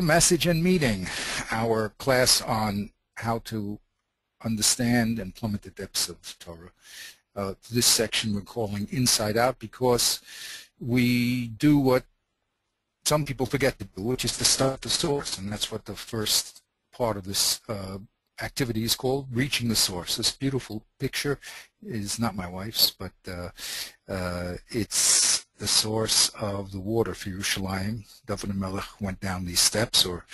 The message and meaning, our class on how to understand and plummet the depths of Torah. This section we're calling Inside Out because we do what some people forget to do, which is to start the source, and that's what the first part of this activity is called, Reaching the Source. This beautiful picture is not my wife's, but it's the source of the water for Yerushalayim. David Melech went down these steps, or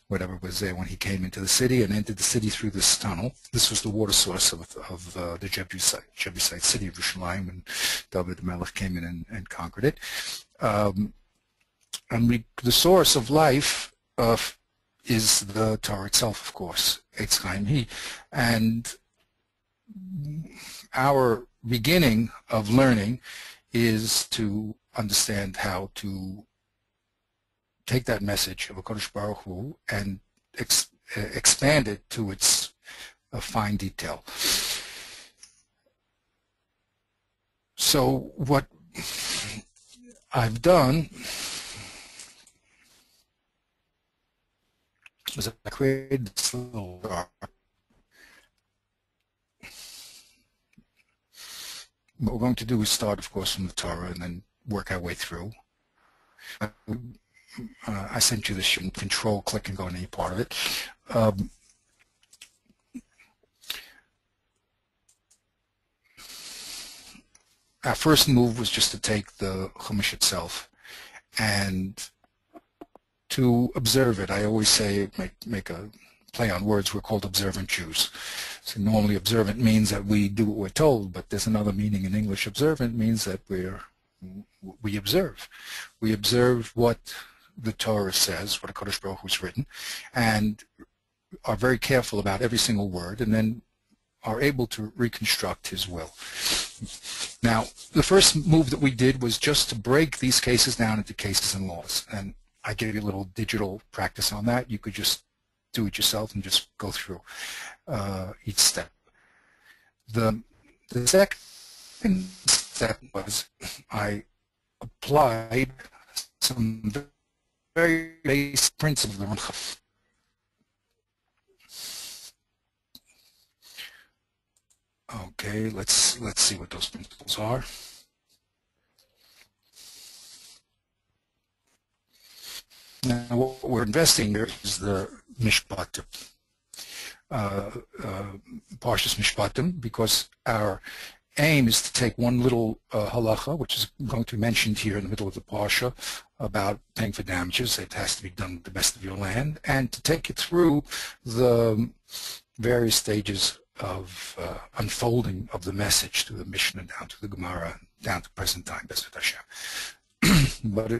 whatever was there when he came into the city, and entered the city through this tunnel. This was the water source of the Jebusite city of Yerushalayim when David Melech came in and conquered it. The source of life is the Torah itself, of course, Eitz Chaim Hi. And our beginning of learning is to understand how to take that message of HaKadosh Baruch Hu and expand it to its fine detail. So what I've done is I created this little chart. What we're going to do is start, of course, from the Torah and then work our way through. I sent you this. You can control, click, and go on any part of it. Our first move was just to take the Chumash itself and to observe it. I always say, make a play on words, we're called observant Jews. So normally observant means that we do what we're told, but there's another meaning in English. Observant means that we observe. We observe what the Torah says, what HaKadosh Baruch Hu has written, and are very careful about every single word, and then are able to reconstruct His will. Now, the first move that we did was just to break these cases down into cases and laws, and I gave you a little digital practice on that. You could just do it yourself and just go through each step. The second step was I applied some very basic principles of the Ramchal. Okay, let's see what those principles are. Now, what we're investing here is the Mishpatim, Parshas Mishpatim, because our aim is to take one little halacha, which is going to be mentioned here in the middle of the Parsha, about paying for damages. It has to be done with the best of your land, and to take it through the various stages of unfolding of the message, through the Mishnah, down to the Gemara, down to present time, Bezrat Hashem. But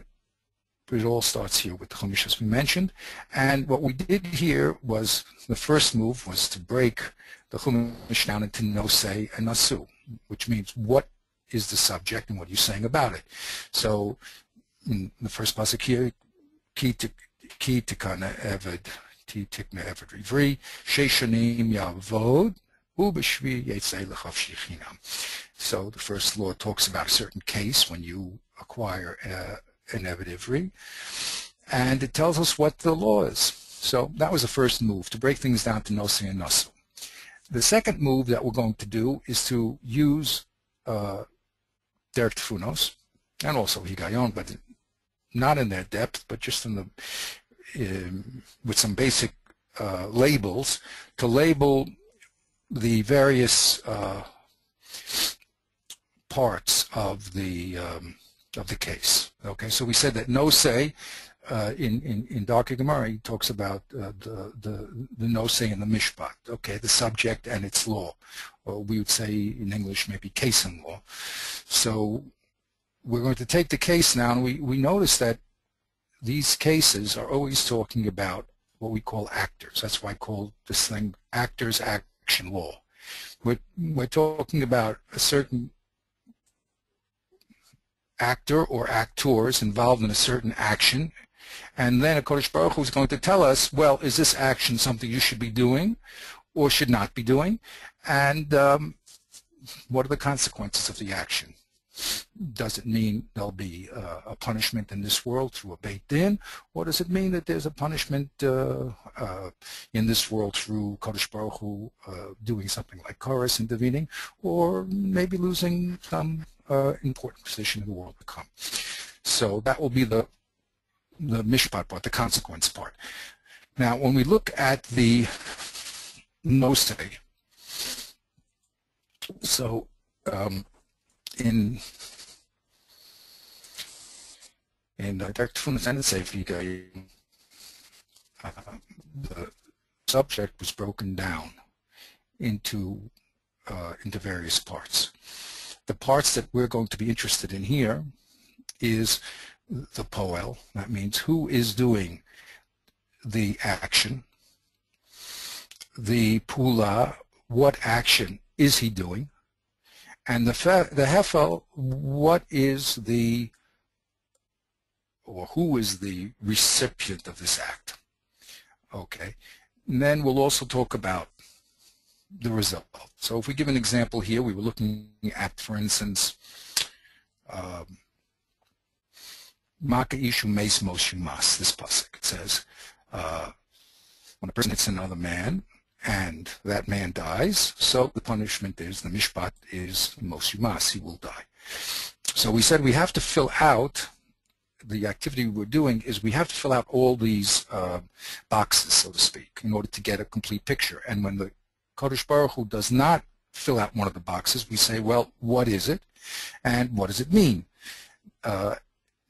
it all starts here with the Chumash, as we mentioned. And what we did here was, the first move was to break the Chumash down into Nosei and Nasu, which means what is the subject and what are you saying about it. So in the first pasuk here, Ki tikana eved, Ti tikna eved rivri, Sheishanim yavod, Ubeshvi yetzei lechav shechinam. So the first law talks about a certain case when you acquire an eved ivri, and it tells us what the law is. So that was the first move, to break things down to Nosei and Nasu. The second move that we're going to do is to use Derek Tfunos, and also Higayon, but not in their depth, but just in the with some basic labels, to label the various parts of the case. Okay, so we said that Nosei in Darkei Gemara, he talks about the Nosei and the Mishpat. Okay, the subject and its law, or we would say in English maybe case and law. So we're going to take the case now, and we notice that these cases are always talking about what we call actors. That's why I call this thing actors action law. We're talking about a certain actor or actors involved in a certain action, and then HaKadosh Baruch Hu is going to tell us, well, is this action something you should be doing or should not be doing, and what are the consequences of the action? Does it mean there'll be a punishment in this world through a Beit Din, or does it mean that there's a punishment in this world through Kodesh Baruch Hu doing something like chorus intervening, or maybe losing some important position in the world to come? So that will be the mishpat part, the consequence part. Now, when we look at the nosei, so in Dr. Tfunas and Sefer, the subject was broken down into various parts. The parts that we're going to be interested in here is the poel. That means who is doing the action. The pula, what action is he doing? And the hefel, what is the, or who is the recipient of this act? Okay. And then we'll also talk about the result. So if we give an example here, we were looking at, for instance, Maka Ishu Meis Moshimas, this pasuk. It says, when a person hits another man, and that man dies, so the punishment is, the mishpat is Moshimas, he will die. So we said we have to fill out, the activity we're doing is we have to fill out all these boxes, so to speak, in order to get a complete picture. And when the Kodesh Baruch Hu does not fill out one of the boxes, we say, well, what is it, and what does it mean?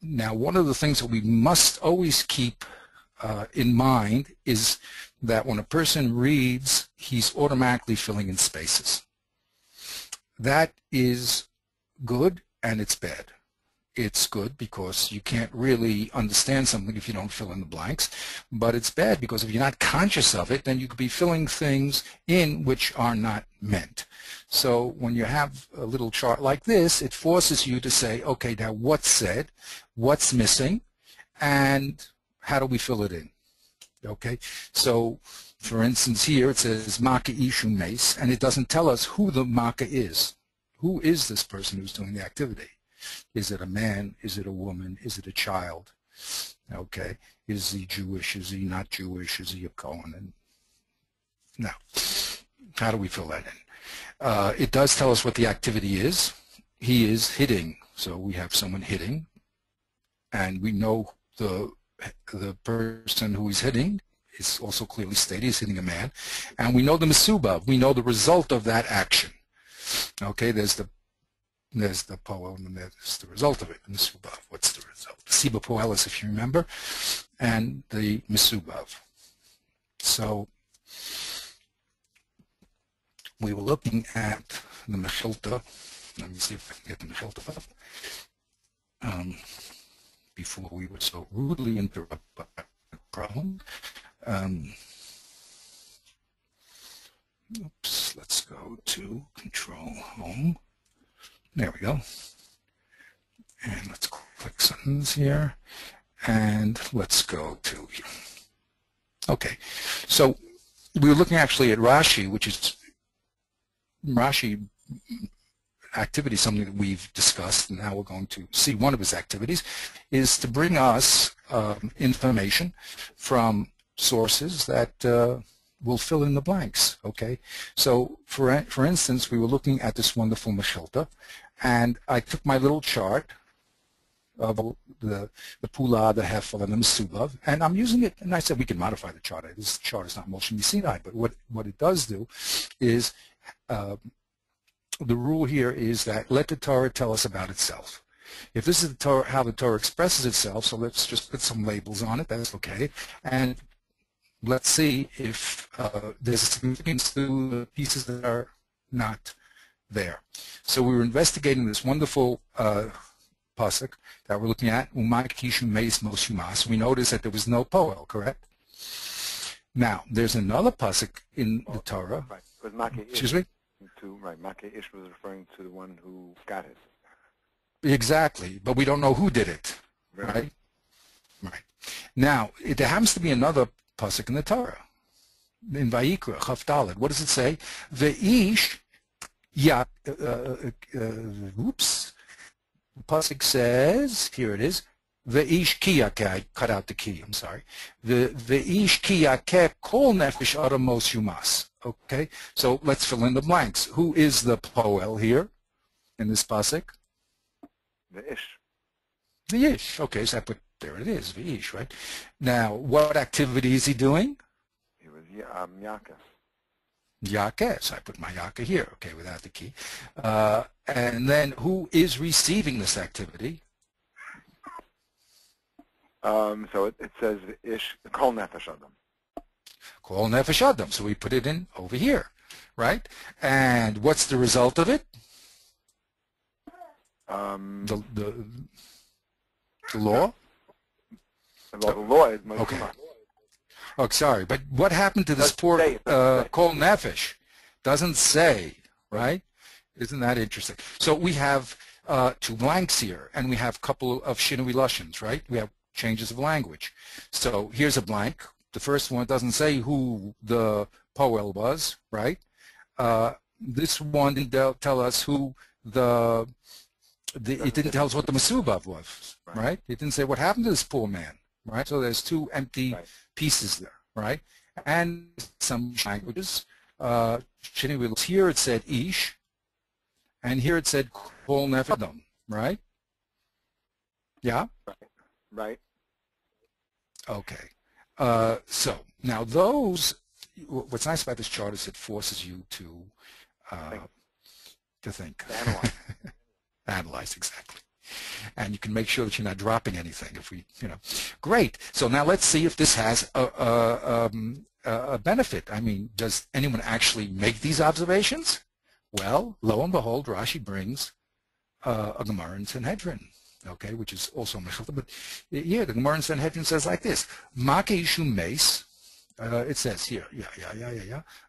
Now, one of the things that we must always keep in mind is that when a person reads, he's automatically filling in spaces. That is good and it's bad. It's good because you can't really understand something if you don't fill in the blanks, but it's bad because if you're not conscious of it, then you could be filling things in which are not meant. So when you have a little chart like this, it forces you to say, okay, now what's said, what's missing, and how do we fill it in? Okay, so for instance here it says Maka Ishu Meis, and it doesn't tell us who the Maka is. Who is this person who's doing the activity? Is it a man? Is it a woman? Is it a child? Okay, is he Jewish? Is he not Jewish? Is he a Kohen? And now, how do we fill that in? It does tell us what the activity is. He is hitting, so we have someone hitting, and we know the person who he's hitting is also clearly stated. He's hitting a man, and we know the mesubav. We know the result of that action. Okay, there's the poel, and then there's the result of it. The mesubav. What's the result? The siba poelis, if you remember, and the mesubav. So we were looking at the mechilta. Let me see if I can get the mechilta up. Before we were so rudely interrupted by the problem. Oops, let's go to Control Home. There we go. And let's click sentence here. And let's go to here. Okay, so we were looking actually at Rashi, which is Rashi activity, something that we've discussed, and now we're going to see one of his activities, is to bring us information from sources that will fill in the blanks. Okay, so for instance, we were looking at this wonderful mechilta, and I took my little chart of the pula, the hefel, and the mesubav, and I'm using it, and I said we can modify the chart. This chart is not Moshe Sinai, but what it does do is the rule here is that let the Torah tell us about itself. If this is the Torah, how the Torah expresses itself, so let's just put some labels on it, that's okay. And let's see if there's a significance to the pieces that are not there. So we were investigating this wonderful pasuk that we're looking at, Umay Kishu Meis Moshimas. We noticed that there was no poel, correct? Now, there's another pasuk in the Torah. Right. Excuse me? Right, Maka Ish was referring to the one who got it. Exactly, but we don't know who did it, right? Right. Now, there happens to be another pasuk in the Torah, in Vayikra, Chaf Daled. What does it say? Ve'ish, The pasuk says, here it is, Ve'ish ki yakeh, I cut out the key, I'm sorry. Ve'ish ki yakeh kol nefesh adam mos yumas. Okay, so let's fill in the blanks. Who is the poel here in this pasuk? The ish. The ish. Okay, so I put, there it is, the ish, right? Now, what activity is he doing? He was Yaakov. Yaakeh. So I put my Yaakeh here, okay, without the key. And then who is receiving this activity? So it says ish kol nefesh adam. Kol nefesh adam. So we put it in over here, right? And what's the result of it? The law? Well, the law is Okay. Oh, sorry, but what happened to this poor kol nefesh? Doesn't say, right? Isn't that interesting? So we have two blanks here, and we have a couple of shinui lashons, right? We have changes of language. So here's a blank. The first one doesn't say who the poel was, right? This one didn't tell us who it didn't tell us what the Masubav was, right? It didn't say what happened to this poor man, right? So there's two empty pieces there, right? And some languages, here it said ish, and here it said kol nefesh adam, right? Yeah? Right. Okay. So now what's nice about this chart is it forces you to think. Analyze. Analyze, exactly. And you can make sure that you're not dropping anything if Great. So now let's see if this has a benefit. I mean, does anyone actually make these observations? Well, lo and behold, Rashi brings a Gemara in Sanhedrin, okay, which is also Mechilta. But yeah, the Gemara in Sanhedrin says like this: Maka Yishum Meis. It says here,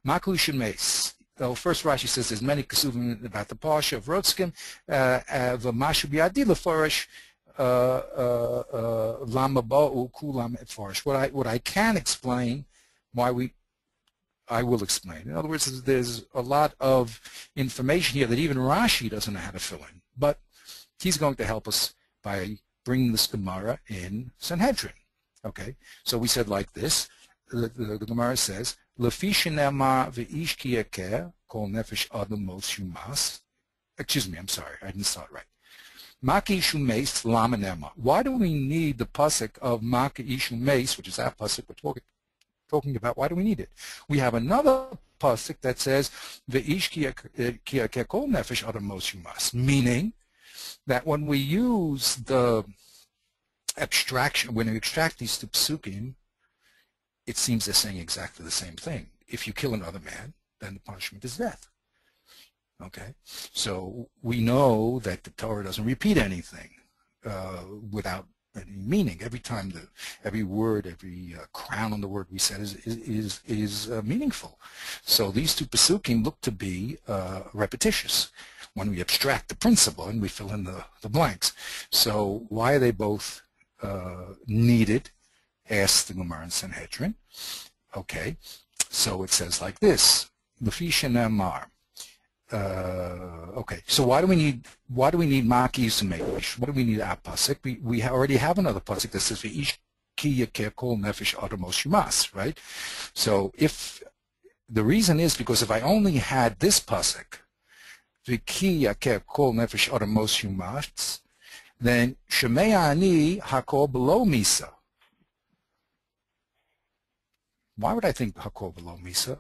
Maka Yishum Meis. Well, first Rashi says there's many kesuvim about the parsha of Rotskim. V'mashu bi'adi lefarish lama ba'u kulam efarish. What I can explain, I will explain. In other words, there's a lot of information here that even Rashi doesn't know how to fill in. But he's going to help us by bringing this Gemara in Sanhedrin. Okay, so we said like this. The Gemara says, Excuse me, I'm sorry, I didn't start right. Maki Shumeis Lama Nema. Why do we need the pasuk of Maki Shumeis, which is that pasuk we're talking about? Why do we need it? We have another pasuk that says Ve'ish Ki Kol Nefesh Adam Mos Yumas, meaning that when we use the abstraction, when we extract these two psukim, it seems they're saying exactly the same thing. If you kill another man, then the punishment is death. Okay? So we know that the Torah doesn't repeat anything without any meaning. Every time, every word, every crown on the word we said is meaningful. So these two pasukim look to be repetitious when we abstract the principle and we fill in the blanks. So why are they both needed? Asked the Gemara in Sanhedrin. Okay, so it says like this: Lefisha Namar. Okay, so why do we need Maki Yisumeish? What do we need our pasuk? We already have another pasuk that says Ve'ish Ki Yakeh Kol Nefesh Adam Mos Yumas, right? So if the reason is because if I only had this pasuk, Ve'Ki Yakeh Kol Nefesh Adam Mos Yumas, then Shemei Ani Hakol Below Misa. Why would I think Hakol below Misa?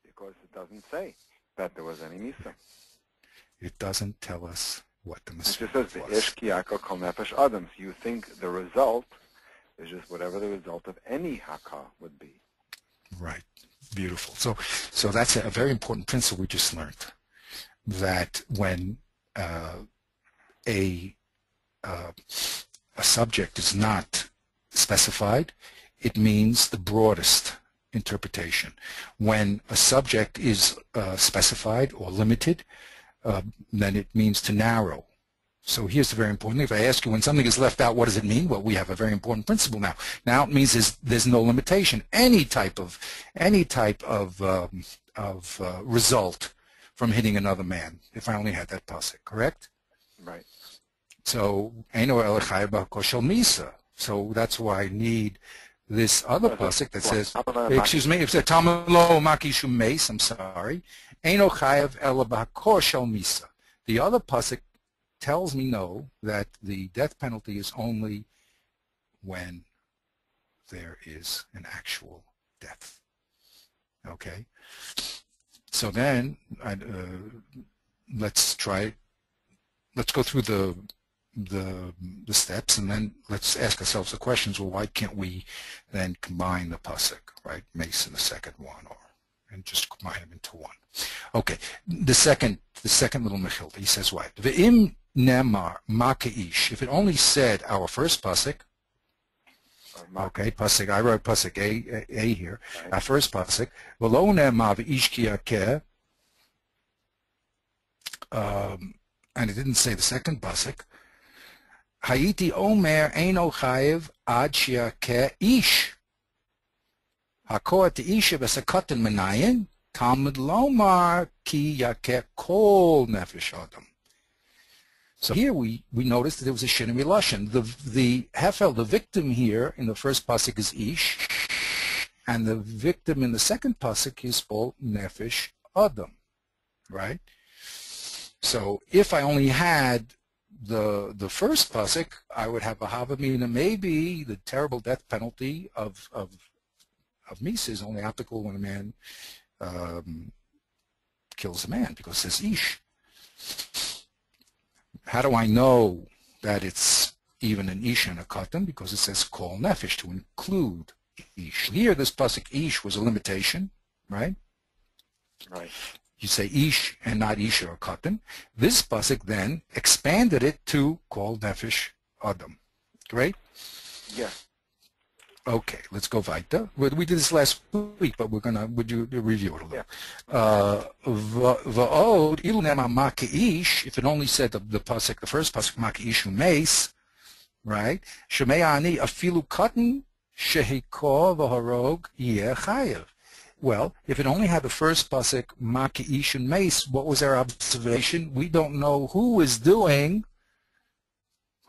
Because it doesn't say that there was any Misa. It doesn't tell us what the Misa was. It just says the Ish Kiyako Kol Nefesh Adam. So you think the result is just whatever the result of any Hakah would be. Right. Beautiful. So that's a very important principle we just learned. That when a subject is not specified, it means the broadest interpretation. When a subject is specified or limited, then it means to narrow. So here's the very important thing. If I ask you when something is left out, what does it mean? Well, we have a very important principle now. Now it means there's no limitation. Any type of result from hitting another man, if I only had that pasuk, correct? Right. So Eino El Chayav B'Hakol Shel Misa. So that's why I need this other pasuk that says, excuse me, if the Tamalo Makishu Mace, I'm sorry, Eino Chayav El B'Hakol Shel Misa. The other pasuk tells me no, that the death penalty is only when there is an actual death. Okay, so then let's go through the steps, and then let's ask ourselves the questions. Well, why can't we then combine the pasuk, right? Mace in the second one, and just combine them into one. Okay, the second little mechilta, he says what? Ve'im nemar makeish. If it only said our first pasuk. Okay, pasuk. I wrote pasuk A here. Right. Our first pasuk. V'lo nemar ve'ish ki yakeh. And it didn't say the second pasuk. Hayiti omer eino chayev ad shiakeh ish. Hakoat ish b'sakatin menayin Talmud lomar ki yakeh kol nefesh adam. So here we noticed that there was a shinui lashon. The hefel, the victim here in the first pasuk is ish, and the victim in the second pasuk is called nefesh adam, right? So if I only had the first pasuk, I would have a havamina. Maybe the terrible death penalty of misa is only applicable when a man kills a man, because it says ish. How do I know that it's even an ish and a katan? Because it says kol nefesh, to include ish. Here, this pasuk ish was a limitation, right? Right. You say ish and not ish or katan. This pasuk then expanded it to kol nefesh adam. Great? Yeah. Okay, let's go weiter. We did this last week, but would you review it a little? V'od ilu nema makeish, if it only said the pasuk, the first pasuk, makeish umeis, right? Shemei ani afilu katan shehiko v'harog yeh chayev. Well, if it only had the first pasuk, makeish umeis, what was our observation? We don't know who is the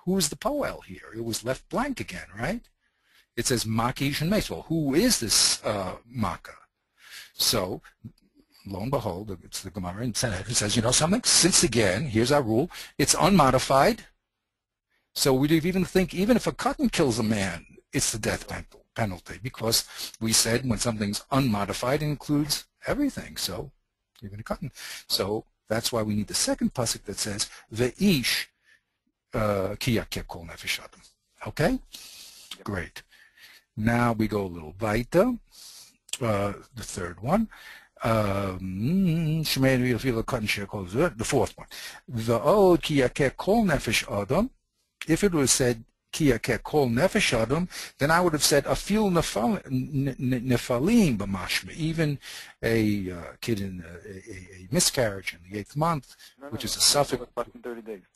poel here. It was left blank again, right? It says Makish and Mace. Well, who is this Maka? So, lo and behold, it's the Gemara in Senate. It says, you know something? Since again, here's our rule, it's unmodified. So we'd even think, even if a katan kills a man, it's the death penalty, because we said when something's unmodified, it includes everything. So, even a katan. So that's why we need the second pasuk that says Ve'ish ki yakeh kol nefesh adam. Okay? Great. Now we go a little weiter, the third one. The fourth one. V'od ki yakeh kol nefesh adam. If it was said ki yakeh kol nefesh adam, then I would have said afil nefalim b'mashma, even a kid in a miscarriage in the 8th month, which is a suffix. Less than 30 days.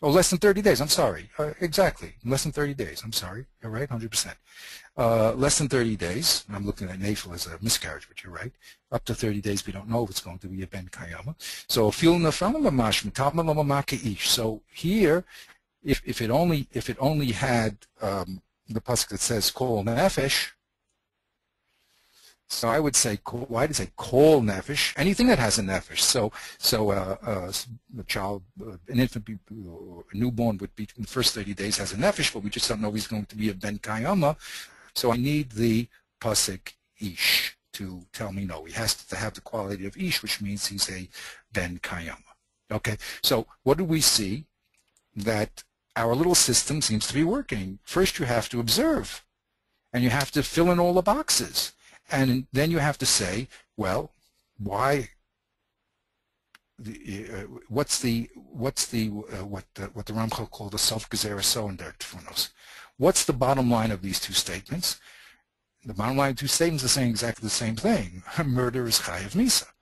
Oh, less than 30 days. I'm sorry. Exactly. Less than 30 days. I'm sorry. You're right. 100%. Less than 30 days. I'm looking at nafil as a miscarriage, but you're right. Up to 30 days, we don't know if it's going to be a ben kayama. So fil nefelim b'mashma talmud lo makeish. So here, if it only had the pasuk that says kol nefesh, so I would say, why does it say kol nefesh? Anything that has a nefesh. So a child, an infant, or a newborn would be in the first 30 days has a nefesh, but we just don't know he's going to be a ben kayama. So I need the pasuk ish to tell me no. He has to have the quality of ish, which means he's a ben kayama. Okay. So what do we see? That our little system seems to be working. First, you have to observe, and you have to fill in all the boxes. And then you have to say, well, why? What's the what the Ramchal called the self-gezerah so in der Tfunos? What's the bottom line of these two statements? The bottom line of two statements are saying exactly the same thing. Murder is chayav misa.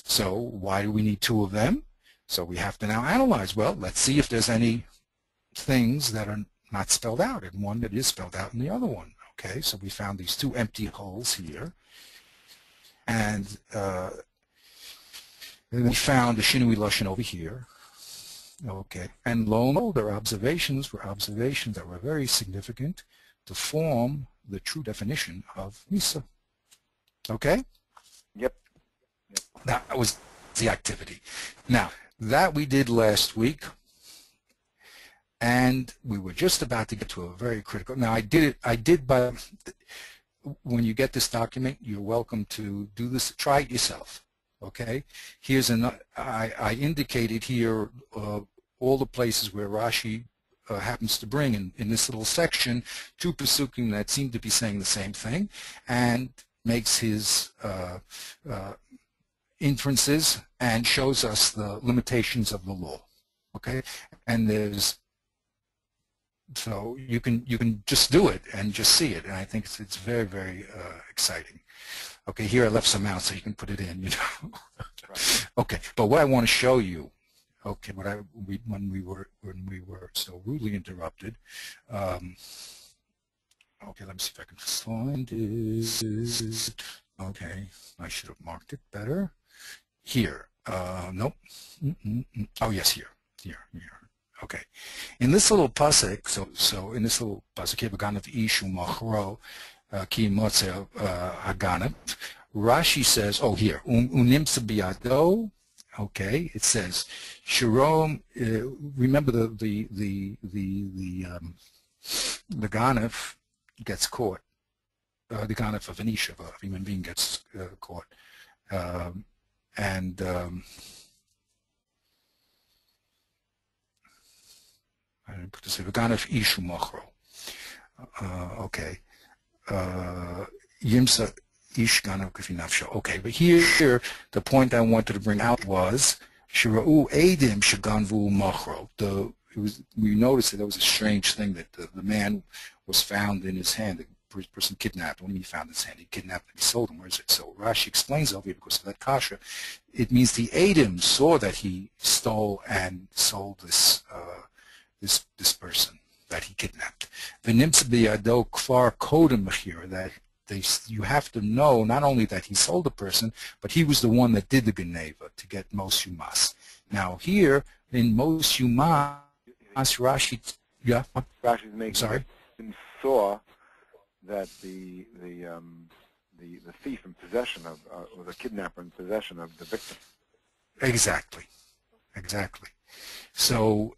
So why do we need two of them? So we have to now analyze. Well, let's see if there's any things that are not spelled out in one that is spelled out in the other one. Okay, so we found these two empty holes here, and then we found the shinui lashon over here, Okay, and lo and behold, their observations were observations that were very significant to form the true definition of Misa. Okay? Yep. Yep. That was the activity. Now, that we did last week, and we were just about to get to a very critical. Now, I did by, when you get this document, you're welcome to do this, try it yourself. Okay? Here's I indicated here all the places where Rashi happens to bring in this little section two pasukim that seem to be saying the same thing, and makes his inferences and shows us the limitations of the law. Okay, and so you can just do it and just see it, and I think it's very, very exciting. Okay, here I left some out so you can put it in. Right. Okay, but what I want to show you. Okay, when we were so rudely interrupted. Okay, let me see if I can find it. Okay, I should have marked it better. Here, nope. Oh yes, here. Okay, in this little pasuk, so in this little pasuk, Haganav Ishu Machro Ki Motze Haganav, Rashi says, oh here, Unimsa Biado. Okay, it says, Shirom. Remember the Ganav gets caught. The Ganav of an Isha, of a human being, gets caught, and I didn't put this. The Ganav Ishu Machro. Okay, Yimsa. Okay, but here the point I wanted to bring out was Shira'u Edim Shaganvu Machro. We noticed that there was a strange thing that the man was found in his hand. The person kidnapped. When he found his hand, he kidnapped and he sold him. Where is it? So Rashi explains over here because of that kasha. It means the Edim saw that he stole and sold this person that he kidnapped. V'nimtza b'yado kfar kodem mechira, that you have to know not only that he sold the person, but he was the one that did the Geneva to get Mos Yumas. Now here, in Mos Yumas, Rashi, yeah? Rashi's making Sorry? saw that the thief in possession of, or the kidnapper in possession of the victim. Exactly. So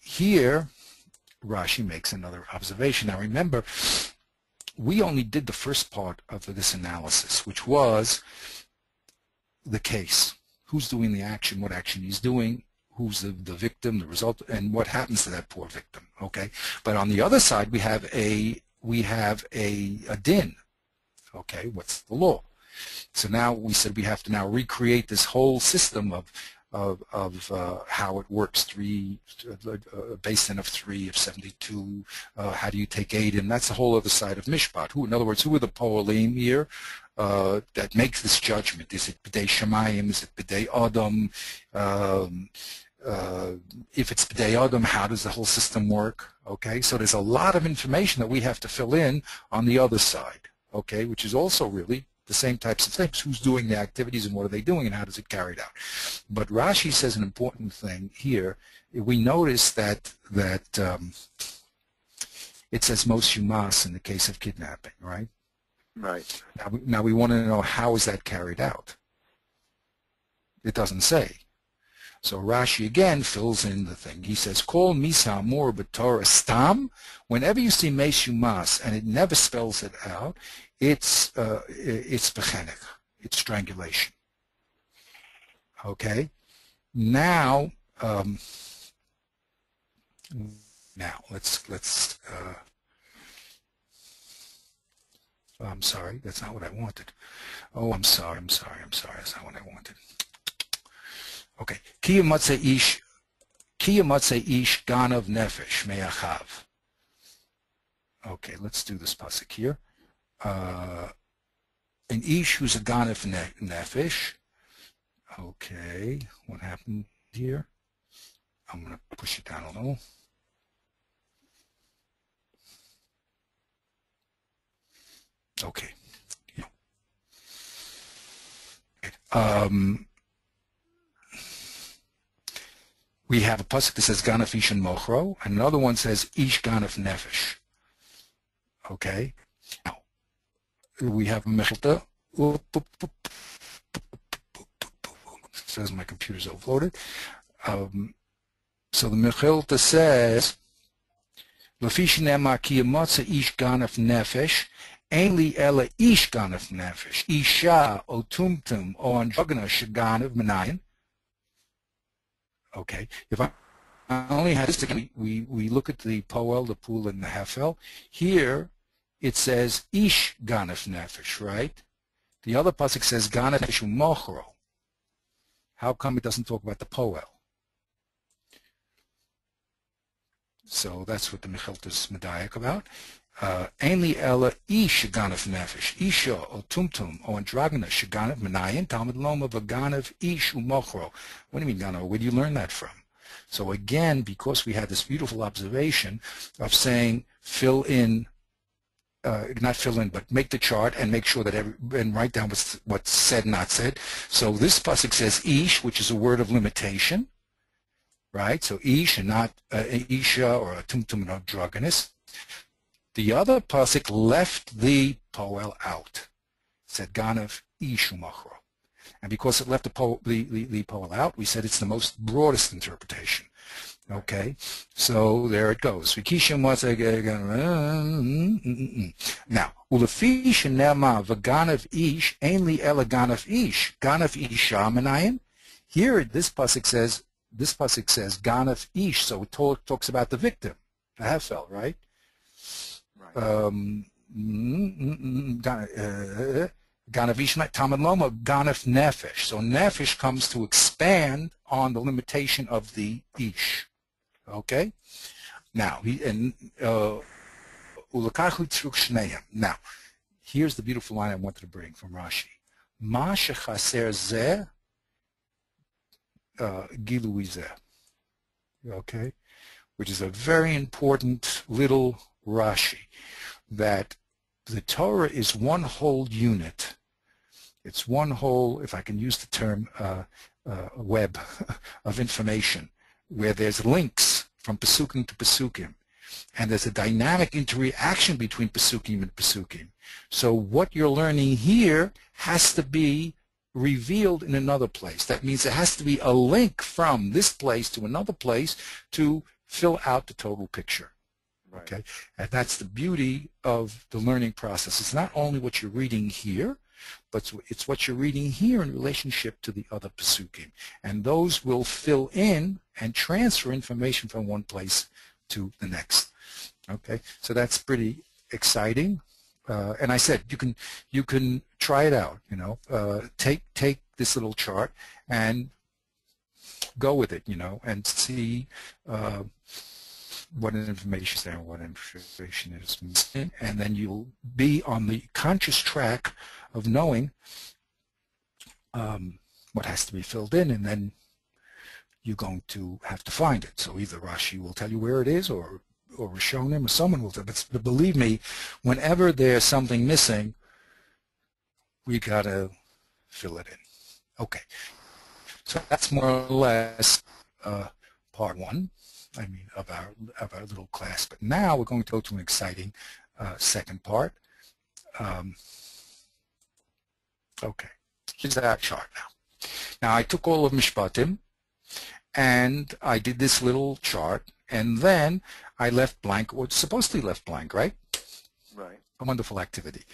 here, Rashi makes another observation. Now remember, we only did the first part of this analysis, which was the case. Who's doing the action, what action he's doing, who's the victim, the result, and what happens to that poor victim. Okay, but on the other side, we have a din. Okay, what's the law? So now we said we have to now recreate this whole system of how it works, a basin of 3, of 72, how do you take 8, and that's the whole other side of Mishpat. In other words, who are the Poalim here that makes this judgment? Is it B'dei Shemayim? Is it B'dei Adam? If it's B'dei Adam, how does the whole system work? Okay, so there's a lot of information that we have to fill in on the other side, okay, which is also really the same types of things. Who's doing the activities and what are they doing and how does it carried out? But Rashi says an important thing here. We notice that it says Mos Yumas in the case of kidnapping, right? Right. Now we want to know how is that carried out. It doesn't say. So Rashi again fills in the thing. He says, "Kol misa amur b'Torah stam." Whenever you see Mos Yumas and it never spells it out, it's bechenek, it's strangulation. Okay. Now let's. I'm sorry, that's not what I wanted. Oh, I'm sorry. That's not what I wanted. Okay. Ki yamatzeh ish ganav nefesh me'achav. Okay, let's do this pasuk here. An ish who's a ganav nefesh. Okay, what happened here? I'm going to push it down a little. Okay. we have a pasuk that says Ganaf Ish and Mochro, and another one says Ish Ganaf Nefesh. Okay? Now, we have Mechilta. Says my computer's overloaded. So the Mechilta says, Lafish Nema Ki Yamotza Ish Ganaf Nefesh, Ein Li Ela Ish Ganaf Nefesh, Isha O Tumtum O Androgana Shaganav Menayin. Okay, if I only had this, we look at the Poel, the Pool, and the Hefel. Here it says Ish Ganaf Nefesh, right? The other pasuk says Ganaf Nefesh Umochro. How come it doesn't talk about the Poel? So that's what the Mechilta is medayek about. Ein li ela ish ganaf nefesh, isha o tumtum o andragana shaganav menayin talmud loma v'ganav ish umochro. What do you mean ganav? Where do you learn that from? So again, because we had this beautiful observation of saying fill in, not fill in, but make the chart and make sure that and write down what's said, not said. So this pasuk says ish, which is a word of limitation, right? So ish and not isha or a tumtum and androgynous. The other pasuk left the poel out. It said ganav ish umachro. And because it left the poel out, we said it's the most broadest interpretation. Okay, so there it goes. Now, ulefi shenema v'ganav ish ein li ela ganav ish isha menayin. Here, this pasuk says ganav ish, so it talks about the victim, the hefel, right? Ganav ish tamid loma ganav nefesh. So nefesh comes to expand on the limitation of the ish. Okay. Now now, here's the beautiful line I wanted to bring from Rashi. Ma shechaser zeh gilui zeh. Okay, which is a very important little Rashi, that the Torah is one whole unit. It's one whole, if I can use the term, web of information, where there's links from Pesukim to Pesukim, and there's a dynamic interaction between Pesukim and Pesukim. So what you're learning here has to be revealed in another place. That means there has to be a link from this place to another place to fill out the total picture. Right. Okay, and that's the beauty of the learning process. It's not only what you're reading here, but it's what you're reading here in relationship to the other Pesukim. And those will fill in and transfer information from one place to the next. Okay, so that's pretty exciting. And I said you can try it out. You know, take this little chart and go with it. You know, and see what information is there and what information is missing, and then you'll be on the conscious track of knowing what has to be filled in, and then you're going to have to find it. So either Rashi will tell you where it is, or Rishonim, or someone will tell you. But believe me, whenever there's something missing, we got to fill it in. Okay, so that's more or less part one. I mean, of our little class. But now we're going to go to an exciting second part. Okay, here's our chart now. Now I took all of Mishpatim and I did this little chart, and then I left blank, or supposedly left blank, right? Right. A wonderful activity.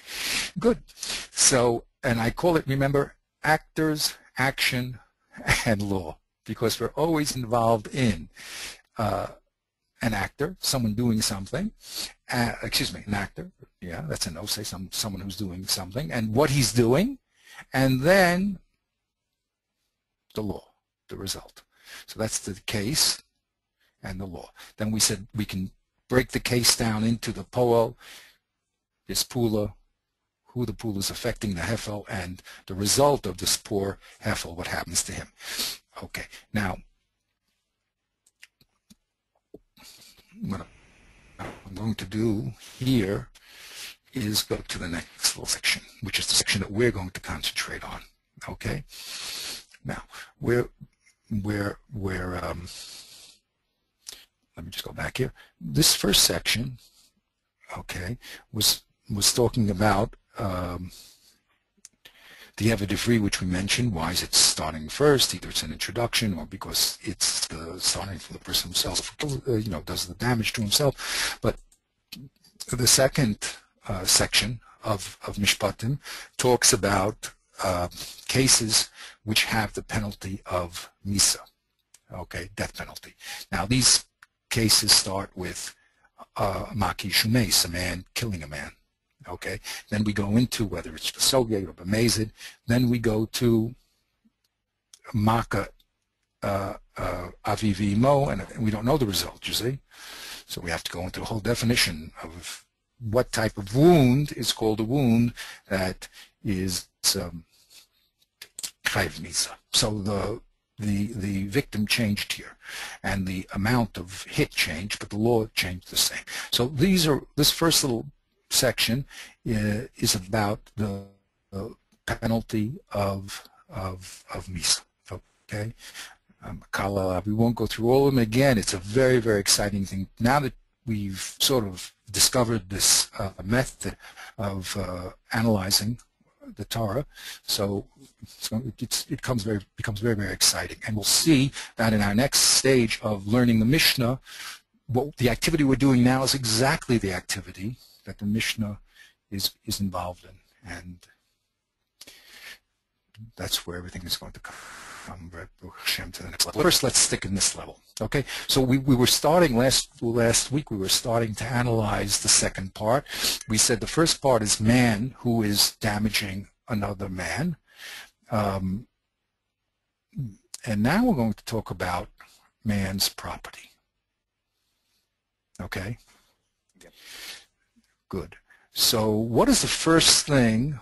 Good. So, and I call it, remember, actors, action, and law, because we're always involved in an actor, someone doing something, an actor, yeah, that's an O, say someone who's doing something, and what he's doing, and then the law, the result. So that's the case and the law. Then we said we can break the case down into the poel, this pula, who the pula is affecting, the hefel, and the result of this poor hefel, what happens to him. Okay, now, what I'm going to do here is go to the next little section, which is the section that we're going to concentrate on. Okay. Now we're let me just go back here. This first section, okay, was talking about the Evidivri, which we mentioned. Why is it starting first? Either it's an introduction, or because it's starting from the person himself, does the damage to himself. But the second section of Mishpatim talks about cases which have the penalty of Misa, okay, death penalty. Now these cases start with Maki Shumes, a man killing a man. Okay, then we go into whether it's Besogeg or Bemazid. Then we go to Maka Avivi Mo, and we don't know the result, you see. So we have to go into a whole definition of what type of wound is called a wound that is Chayv Misa. So the victim changed here, and the amount of hit changed, but the law changed the same. So this first little section is about the penalty of Misa. Okay, we won't go through all of them again. It's a very, very exciting thing. Now that we've sort of discovered this method of analyzing the Torah, so it becomes very, very exciting. And we'll see that in our next stage of learning the Mishnah, the activity we're doing now is exactly the activity that the Mishnah is involved in, and that's where everything is going to come to the next level. First, let's stick in this level. Okay, so we were starting last week. We were starting to analyze the second part. We said the first part is man who is damaging another man, and now we're going to talk about man's property. Okay. Yep. Good. So what is the first thing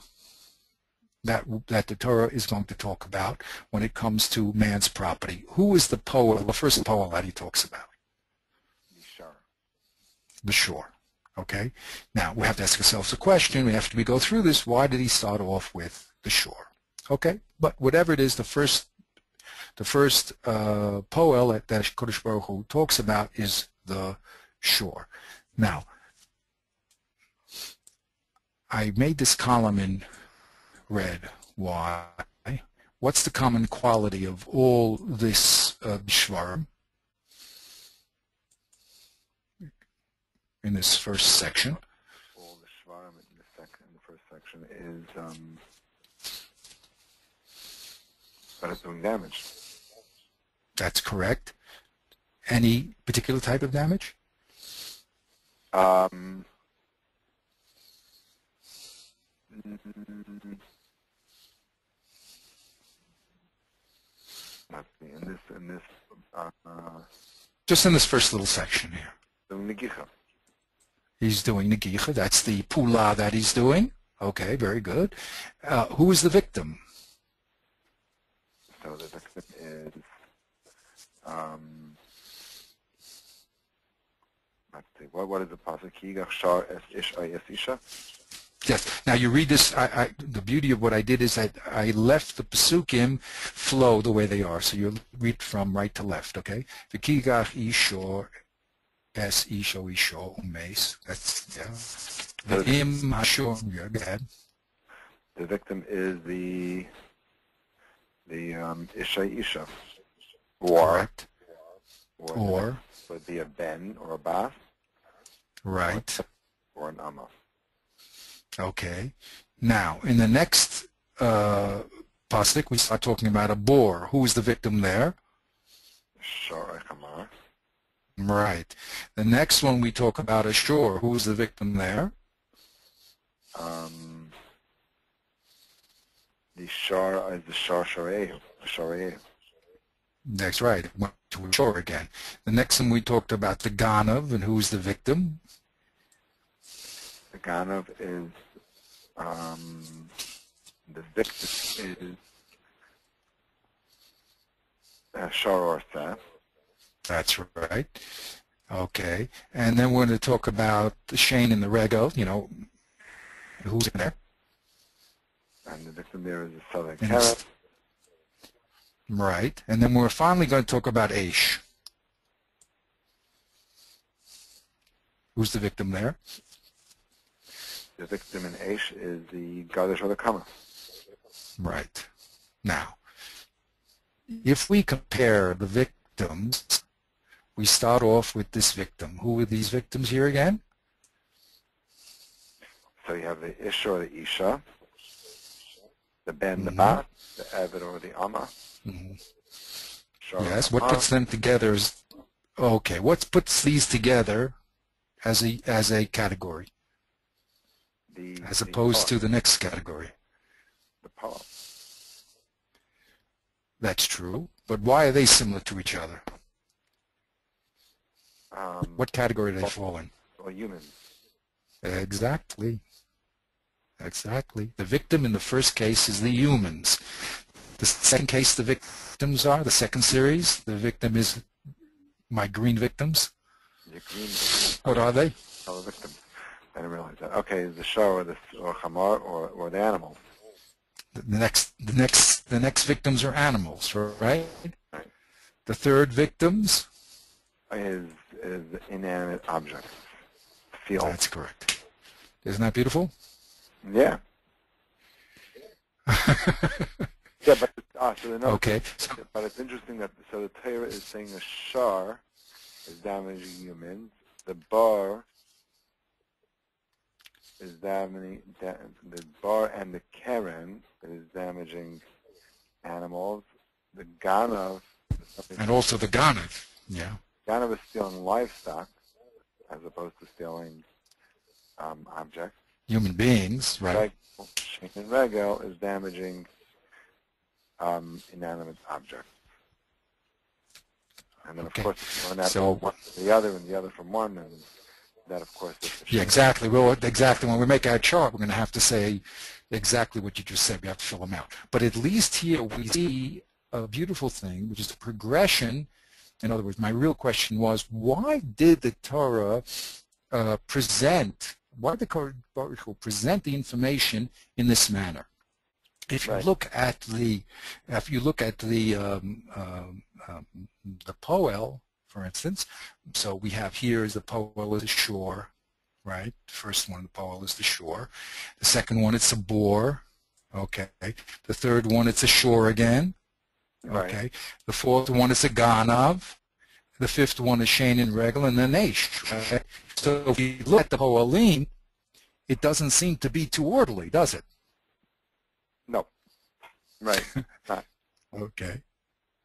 that the Torah is going to talk about when it comes to man's property? Who is the poel, the first poel that he talks about? The shore. The shore. Okay. Now we have to ask ourselves a question. After we go through this, why did he start off with the shore? Okay. But whatever it is, the first poel that Kodesh Baruch Hu talks about is the shore. Now, I made this column in red. Why? What's the common quality of all this shvarim in this first section? All the shvarim in the first section is that it's doing damage. That's correct. Any particular type of damage? Let's see, in this just in this first little section here. doing negicha. He's doing negicha. That's the pula that he's doing. Okay, very good. Who is the victim? So the victim is let's see, what is the pasuk? Yigach shar es ish ay es isha. Yes. Now you read this. The beauty of what I did is that I left the pesukim flow the way they are. So you read from right to left. Okay. V'kigach ishor es isho isho umes. That's V'im hashor. Yeah, go ahead. The victim is the isha isha. Correct. Or would be a ben or a bas. Right. Or an amma. Okay. Now, in the next pasuk, we start talking about a boar. Who is the victim there? Shar echamar. Right. The next one we talk about a shore. Who is the victim there? The shar is the shar sharehu. That's right. It went to a shore again. The next one we talked about the ganav, and who is the victim? The ganav is the victim is shar or seth. That's right. Okay. And then we're going to talk about the shane and the rego. You know, who's in there? And the victim there is a southern carrot. Right. And then we're finally going to talk about Aish. Who's the victim there? The victim in Aish is the Gadish or the Kama. Right. Now, if we compare the victims, we start off with this victim. Who are these victims here again? So you have the Ish or the Isha, the Ben, the Mm-hmm. Bat, the Eved or the Amma. Mm-hmm. Shor Yes. What Hama, puts them together is okay. What puts these together as a category, as opposed to the next category? the poem. That's true. But why are they similar to each other? What category do they fall in? Or humans. Exactly. Exactly. The victim in the first case is the humans. The second case, the victims are, the second series, the victim is my green victims. The green victim. What are they? Oh, the victim. I didn't realize that. Okay, the Shor or Chamar or the animals. The next victims are animals, right? Right. The third victims? Is inanimate objects. Field. That's correct. Isn't that beautiful? Yeah. Yeah, but so the note, Okay. but it's interesting that so the Torah is saying the Shar is damaging humans, the Bar is damaging the Bar and the Keren is damaging animals. The Ganav And also the Ganav. Yeah. Ganav is stealing livestock as opposed to stealing objects. Human beings, right? And Regel is damaging inanimate objects. And then, of course, if you learn that from one to the other and the other from one, and that, of course, is the yeah, exactly. Well, exactly. When we make our chart, we're going to have to say exactly what you just said. We have to fill them out. But at least here we see a beautiful thing, which is the progression. In other words, my real question was, why did the Torah present the information in this manner? If you look at the Poel, for instance, so we have here is the Poel is the shore, right? The first one, the Poel is the shore. The second one, it's a bore. Okay. The third one, it's a shore again. Okay. Right. The fourth one is a Ganav. The fifth one is Shane and Regel, and then Aish. Okay? So if you look at the Poelim, it doesn't seem to be too orderly, does it? No. Right. Okay.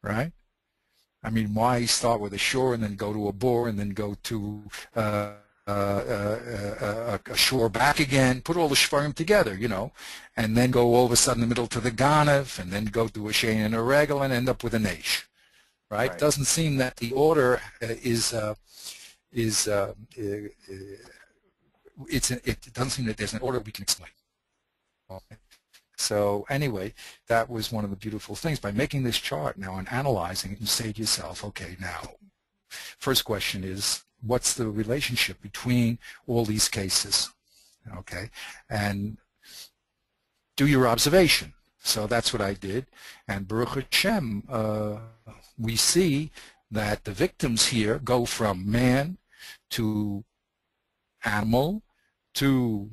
Right? I mean, why start with a shore and then go to a bore and then go to a shore back again, put all the shvarim together, you know, and then go all of a sudden in the middle to the Ganav and then go to a Shane and a Regel and end up with an Aish. Right? It doesn't seem that the order it doesn't seem that there's an order we can explain. Okay. So anyway, that was one of the beautiful things. By making this chart now and analyzing it, you say to yourself, okay, now, first question is, what's the relationship between all these cases? Okay, and do your observation. So that's what I did, and Baruch Hashem, we see that the victims here go from man to animal to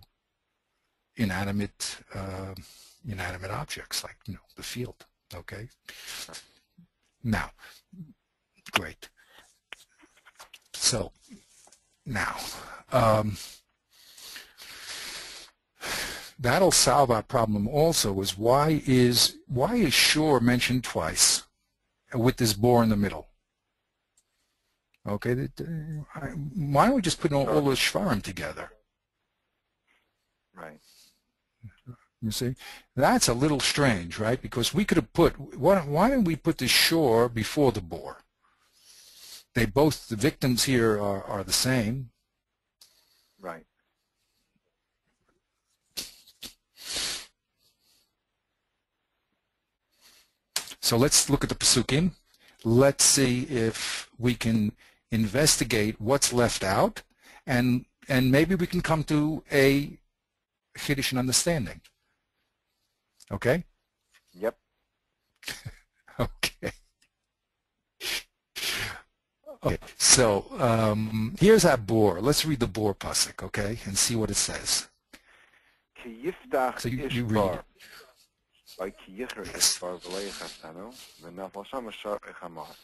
inanimate objects like, you know, the field. Okay. Now, great. So now that'll solve our problem also. Is why is shore mentioned twice with this bore in the middle? Okay, why don't we just put all the shvarim together? Right. You see, that's a little strange, right? Because we could have put, why didn't we put the shore before the bore? The victims here are the same. Right. So let's look at the Pesukim. Let's see if we can investigate what's left out, and maybe we can come to a Chiddush and understanding. Okay? Yep. Okay. Okay, so here's our bor. Let's read the bor pasuk, okay, and see what it says. Ki yiftach So you ish read bar. it. By ki yichra ish Yes. bar v'lei chastanu, v'nafal shama shar echamar.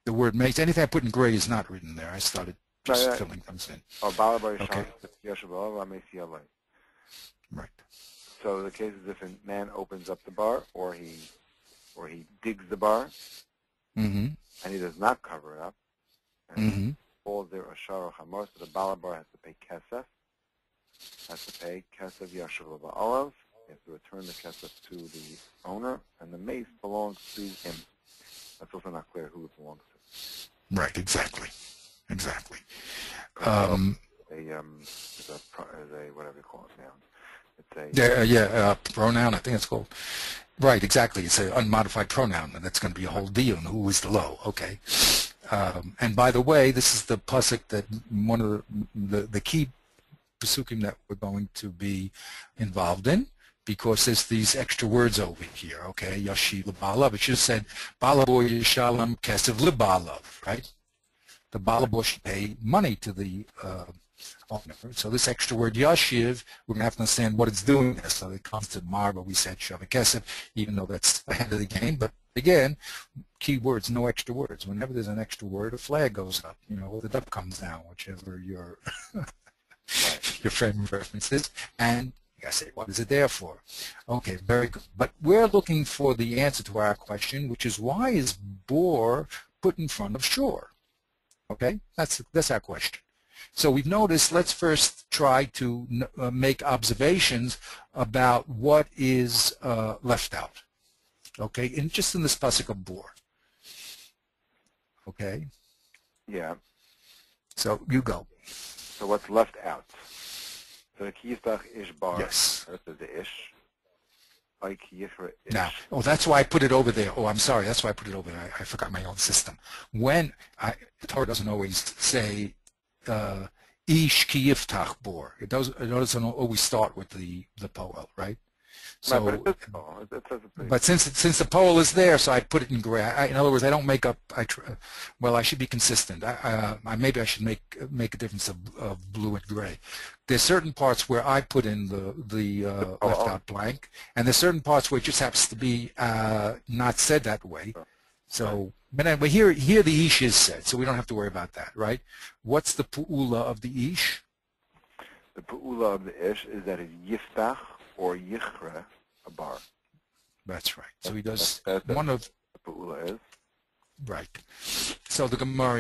The word makes, anything I put in gray is not written there. I started just filling things in. Or balabar Okay, sham yashabal v'amesi alei. right. So the case is if a man opens up the bar, or he digs the bar, Mm-hmm. and he does not cover it up, and Mm-hmm. falls there a shar or chamor, so the balabar has to pay kesef, yashabal ba'alav. He has to return the kesef to the owner, and the mace belongs to him. That's also not clear who it belongs to. Right, exactly. Exactly. Is a whatever you call it now. It's a Pronoun, I think it's called. Right, exactly. It's an unmodified pronoun, and that's going to be a whole deal. And who is the low? Okay. And by the way, this is the pasuk that one of the key pasukim that we're going to be involved in, because there's these extra words over here. Okay, Yashi L'Balav. It should have said Balabo Yishalem Kesev L'Balav, right? The Balabo should pay money to the owner. So this extra word Yashiv, we're going to have to understand what it's doing there. So it comes to Mar, but we said Shavah Kesef, even though that's ahead of the game. But again, key words, no extra words. Whenever there's an extra word, a flag goes up, or the duck comes down, whichever your your frame of reference is. And I say, what is it there for? Okay, very good. But we're looking for the answer to our question, which is why is bore put in front of shore? Okay, that's our question. So we've noticed, let's first try to make observations about what is left out. Okay, and just in this pasuk of bor. Okay? Yeah. So you go. So what's left out? So the kiyiftach ish bar. Yes. That's the ish. Like yichra ish. Now, that's why I put it over there. Oh, I'm sorry. That's why I put it over there. I forgot my own system. When the Torah doesn't always say ish ki yiftach bor. It doesn't always start with the poel, right? So, right, but it says it but since the poel is there, so I put it in gray. In other words, I don't make up. Well, I should be consistent. Maybe I should make a difference of blue and gray. There's certain parts where I put in the left out blank, and there's certain parts where it just happens to be not said that way. So, but here the ish is said, so we don't have to worry about that, right? What's the pu'ula of the ish? The pu'ula of the ish is that it's yiftach or yichra a bar. That's right. So he does that's one of the pu'ula is. Right. So the Gemara,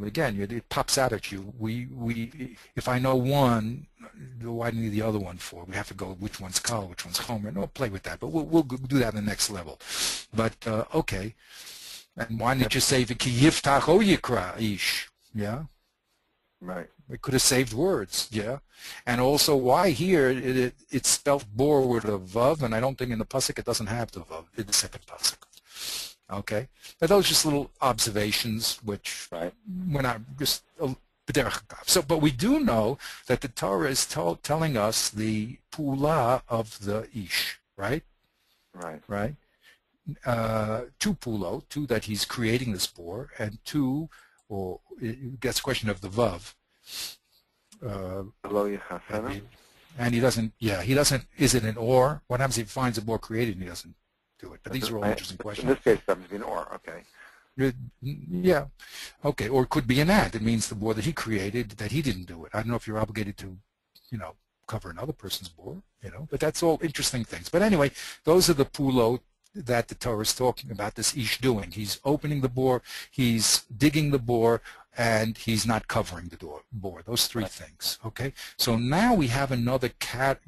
again, it pops out at you. If I know one, why do I need the other one for? We have to go which one's Kal, which one's Homer. No, play with that, but we'll do that in the next level. But okay. And why didn't you say V'ki yiftach o yikra ish? Yeah. Right. We could have saved words, yeah. And also, why here it's spelled bor with a vav, and I don't think in the pasuk it doesn't have the vav in the second pasuk. Okay, but those are just little observations, which we're not just so. But we do know that the Torah is telling us the pula of the ish, right? Right. Right. Two pulo, two that he's creating this bor, and two. Or it gets a question of the vav. And he doesn't. Is it an or? What happens if he finds a bor created and he doesn't do it? But these are all interesting questions. In this case, that would be an or. Okay. Yeah. Okay. Or it could be an and. It means the bor that he created that he didn't do it. I don't know if you're obligated to, cover another person's bor. But that's all interesting things. But anyway, those are the pulo that the Torah is talking about, this ish doing. He's opening the bor, he's digging the bor, and he's not covering the bor. Those three things. Okay. So now we have another character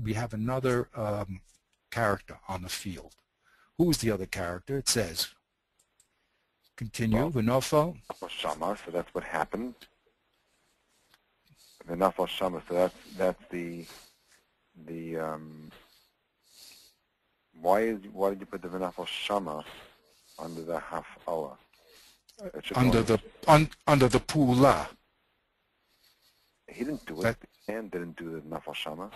on the field. Who is the other character? It says, continue, v'nofo. Shama, so that's what happened. V'nofo Shama, so that's the why did you put the V'nafal Shama under the Haf'ala? Under the Pula. He didn't do it. The man didn't do the V'nafal Shama.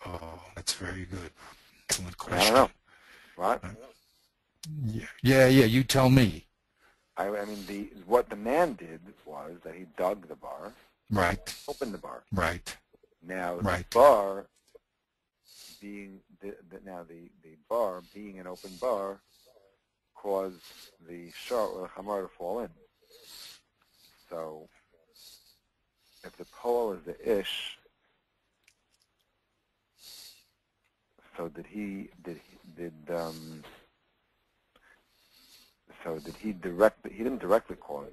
Oh, that's very good. Excellent question. I don't know. What? Yeah, you tell me. I mean, what the man did was that he dug the bar, Right, opened the bar. right, Now the right, bar being the bar being an open bar caused the shar or the chamar to fall in. So if the poel is the ish, so did he he didn't directly cause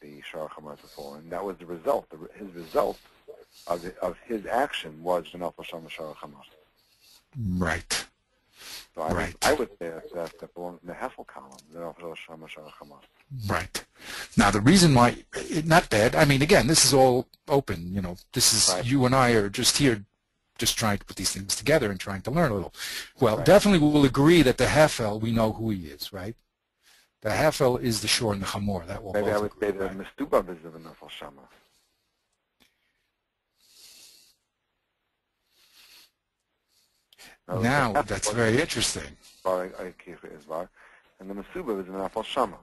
the shar chamar to fall in. That was the result. His result of his action was the nafal shama shar chamar. right, So right, I would say that belongs in the Heffel column, the nafal shama shar chamar. right. Now the reason why, not bad. I mean, again, this is all open. You know, this is Right. you and I are just here, just trying to put these things together and trying to learn a little. Well, Right. definitely we'll agree that the Hefel, we know who he is, right? The Hefel is the shore and the chamor. That will Maybe both I would agree, say the right? mistubab is the nafal shama. Now that's very interesting. And the mistubab is the nafal shama.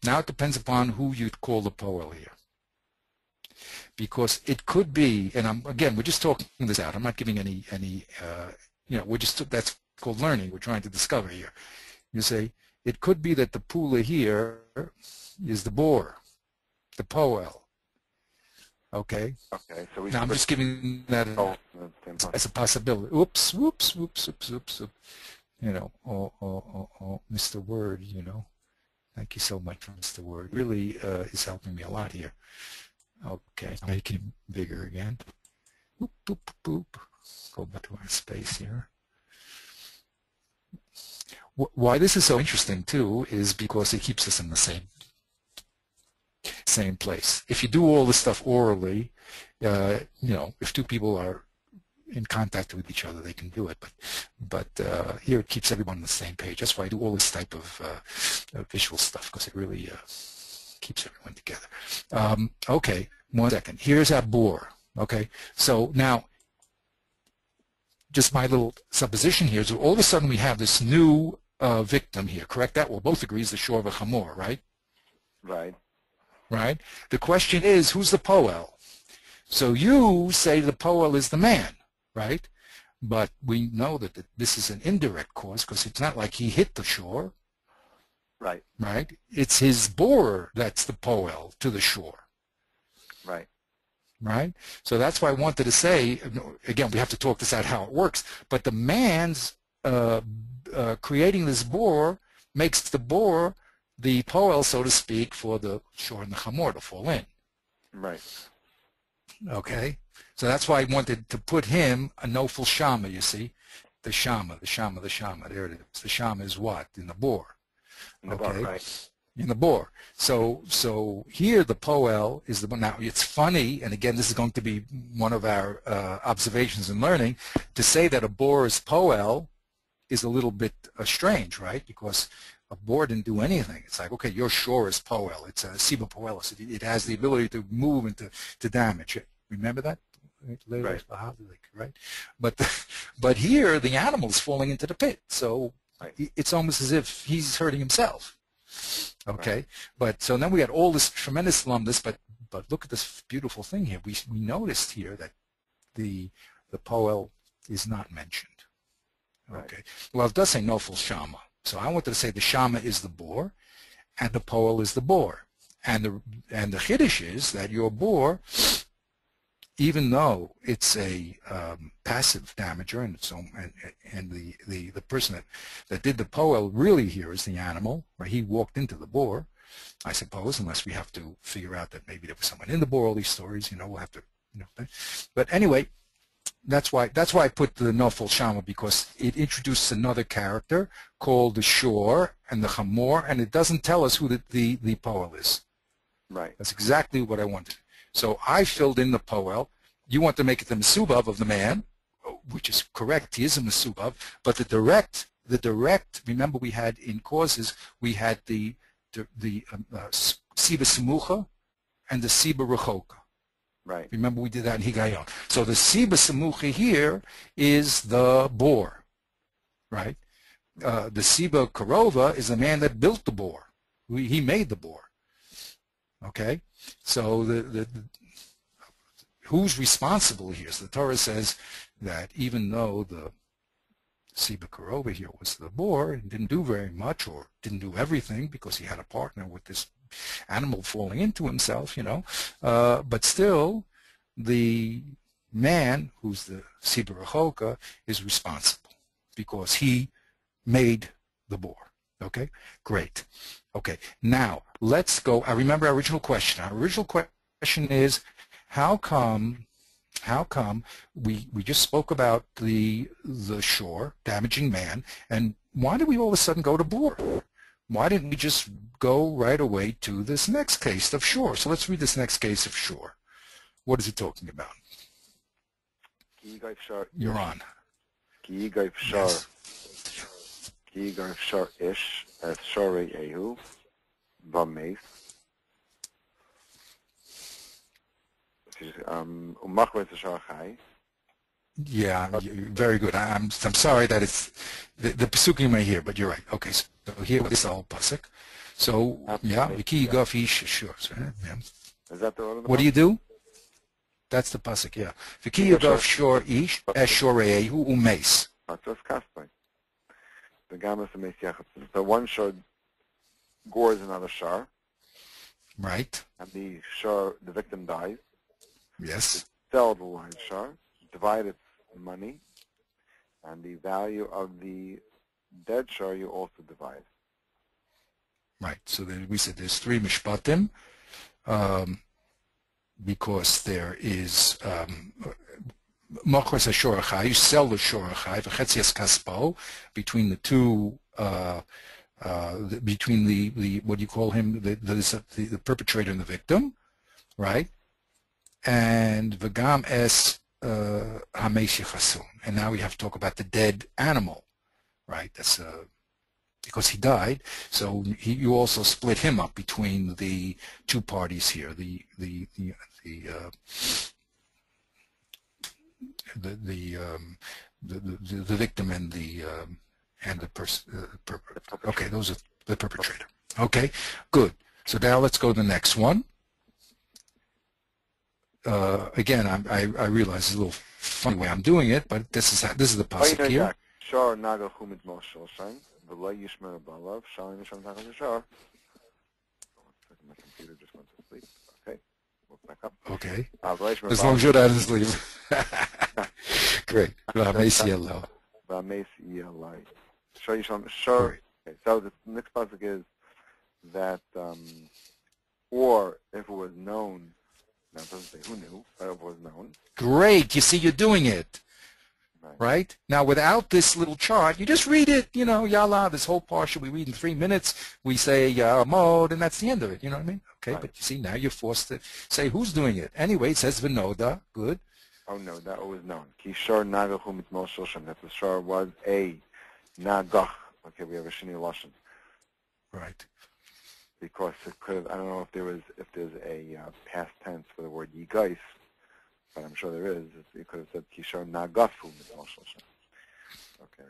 Now it depends upon who you'd call the poel here. Because it could be, and we're just talking this out. I'm not giving any we're just, that's called learning. We're trying to discover here. You say, it could be that the pula here is the bor, the poel. Okay? Okay, so now I'm just giving that as a possibility. Oops. You know, Mr. Word, you know. Thank you so much, Mr. Word. Really is helping me a lot here. Okay, make him bigger again. Boop, boop, boop. Go back to our space here. Why this is so interesting, too, is because it keeps us in the same place. If you do all this stuff orally, if two people are in contact with each other, they can do it. But here it keeps everyone on the same page. That's why I do all this type of visual stuff, because it really keeps everyone together. Okay, 1 second. Here's our bore. Okay, so now, just my little supposition here is that all of a sudden we have this new victim here, correct? That we'll both agree is the shor of a chamor, right? Right. Right? The question is, who's the poel? So you say the poel is the man, right? But we know that this is an indirect cause, because it's not like he hit the shore. Right. Right? It's his bore that's the poel to the shore. Right. Right? So that's why I wanted to say, again, we have to talk this out how it works, but the man's creating this bore makes the bore the poel, so to speak, for the shore and the chamor to fall in. Right. Okay? So that's why I wanted to put him a nofel shama, you see? The shama. There it is. The shama is what? In the bore. In the bar, right. In the bore. So here the poel is the one. Now it's funny, and again this is going to be one of our observations in learning, to say that a bore is poel is a little bit strange, right? Because a bore didn't do anything. It's like, okay, your shore is poel. It's a siba poelis. It has the ability to move and to damage it. Remember that? Right. Right? But here the animal's falling into the pit. So it's almost as if he's hurting himself. Okay, right. But so then we had all this tremendous alumnus, but look at this beautiful thing here. We noticed here that the poel is not mentioned. Okay, right. Well, it does say nofel shama. So I wanted to say the shama is the bore, and the poel is the bore, and the chiddush is that your bore, even though it's a passive damager, and the person that did the poel really here is the animal, right? He walked into the bore, I suppose, unless we have to figure out that maybe there was someone in the bore. All these stories, we'll have to, But anyway, that's why I put the nofel shama, because it introduces another character called the shor and the chamor, and it doesn't tell us who the poel is. Right. That's exactly what I wanted. So I filled in the poel. You want to make it the mesubab of the man, which is correct. He is a mesubab. But the direct. Remember, we had in causes we had the siba semucha and the siba rechoka. Right. Remember, we did that in higayon. So the siba semucha here is the bore, right? The Siba Karova is the man that built the bore. He made the bore. Okay? So who's responsible here? So the Torah says that even though the Siba Karova here was the bore and didn't do very much or didn't do everything because he had a partner with this animal falling into himself, but still the man who's the Siba Rechoka is responsible because he made the bore. Okay, great. Okay, now let's go. I remember our original question. Our original question is, how come we just spoke about the shore damaging man, and why did we all of a sudden go to bore? Why didn't we just go right away to this next case of shore? So let's read this next case of shore. What is it talking about? You're on. Yes. Ki yigaif shar ish as shorei ehu b'meis umachres shar chai. Yeah, very good. I'm sorry that it's the pasukim are here, but you're right. Okay, so here this is the whole pasuk. So yeah, v'ki yigaif ish sure. Is that the order? What do you do? That's the pasuk. Yeah, v'ki yigaif shor ish as shorei ehu umeis. So one shar gores another shar. Right. And the victim dies. Yes. Sell the live shar, divide its money, and the value of the dead shar you also divide. Right. So then we said there's three mishpatim, because there is Machras HaShorachai, you sell the Shorachai, V'chetzias Kaspo, between the two, between the what do you call him, the perpetrator and the victim, right? And V'gam es Hamesh Chasun. And now we have to talk about the dead animal, right? That's because he died, so you also split him up between the two parties here, the victim and the person. Okay, those are the perpetrator. Okay, good. So now let's go to the next one. Again, I realize it's a little funny way I'm doing it, but this is the pasuk here. Shar naga chumit moshel shain v'lo yishmer balav shalim yisham tachas shar. My computer just went to sleep. Okay, we'll back up. Okay. As long as you're not asleep. Great. V'ameis yellow. V'ameis yellow. Shar yisham shar. Okay, so the next pasuk is that, or if it was known. Now it doesn't say who knew, but it was known. Great. You see, you're doing it. Right? Now, without this little chart, you just read it, Yalla, this whole parsha we read in 3 minutes. We say Mode, and that's the end of it. You know what I mean? Okay, right. But you see, now you're forced to say who's doing it. Anyway, it says Vinoda. Good. Oh, no, that was known. Kishar Nagach Mitmol Shoshan. That the shar was a Nagach. Okay, we have a Shini Lashon. Right. Because it could have, I don't know if there's a past tense for the word Yigais, but I'm sure there is. It could have said Kishar Nagafu Mitmol Shoshan. Okay.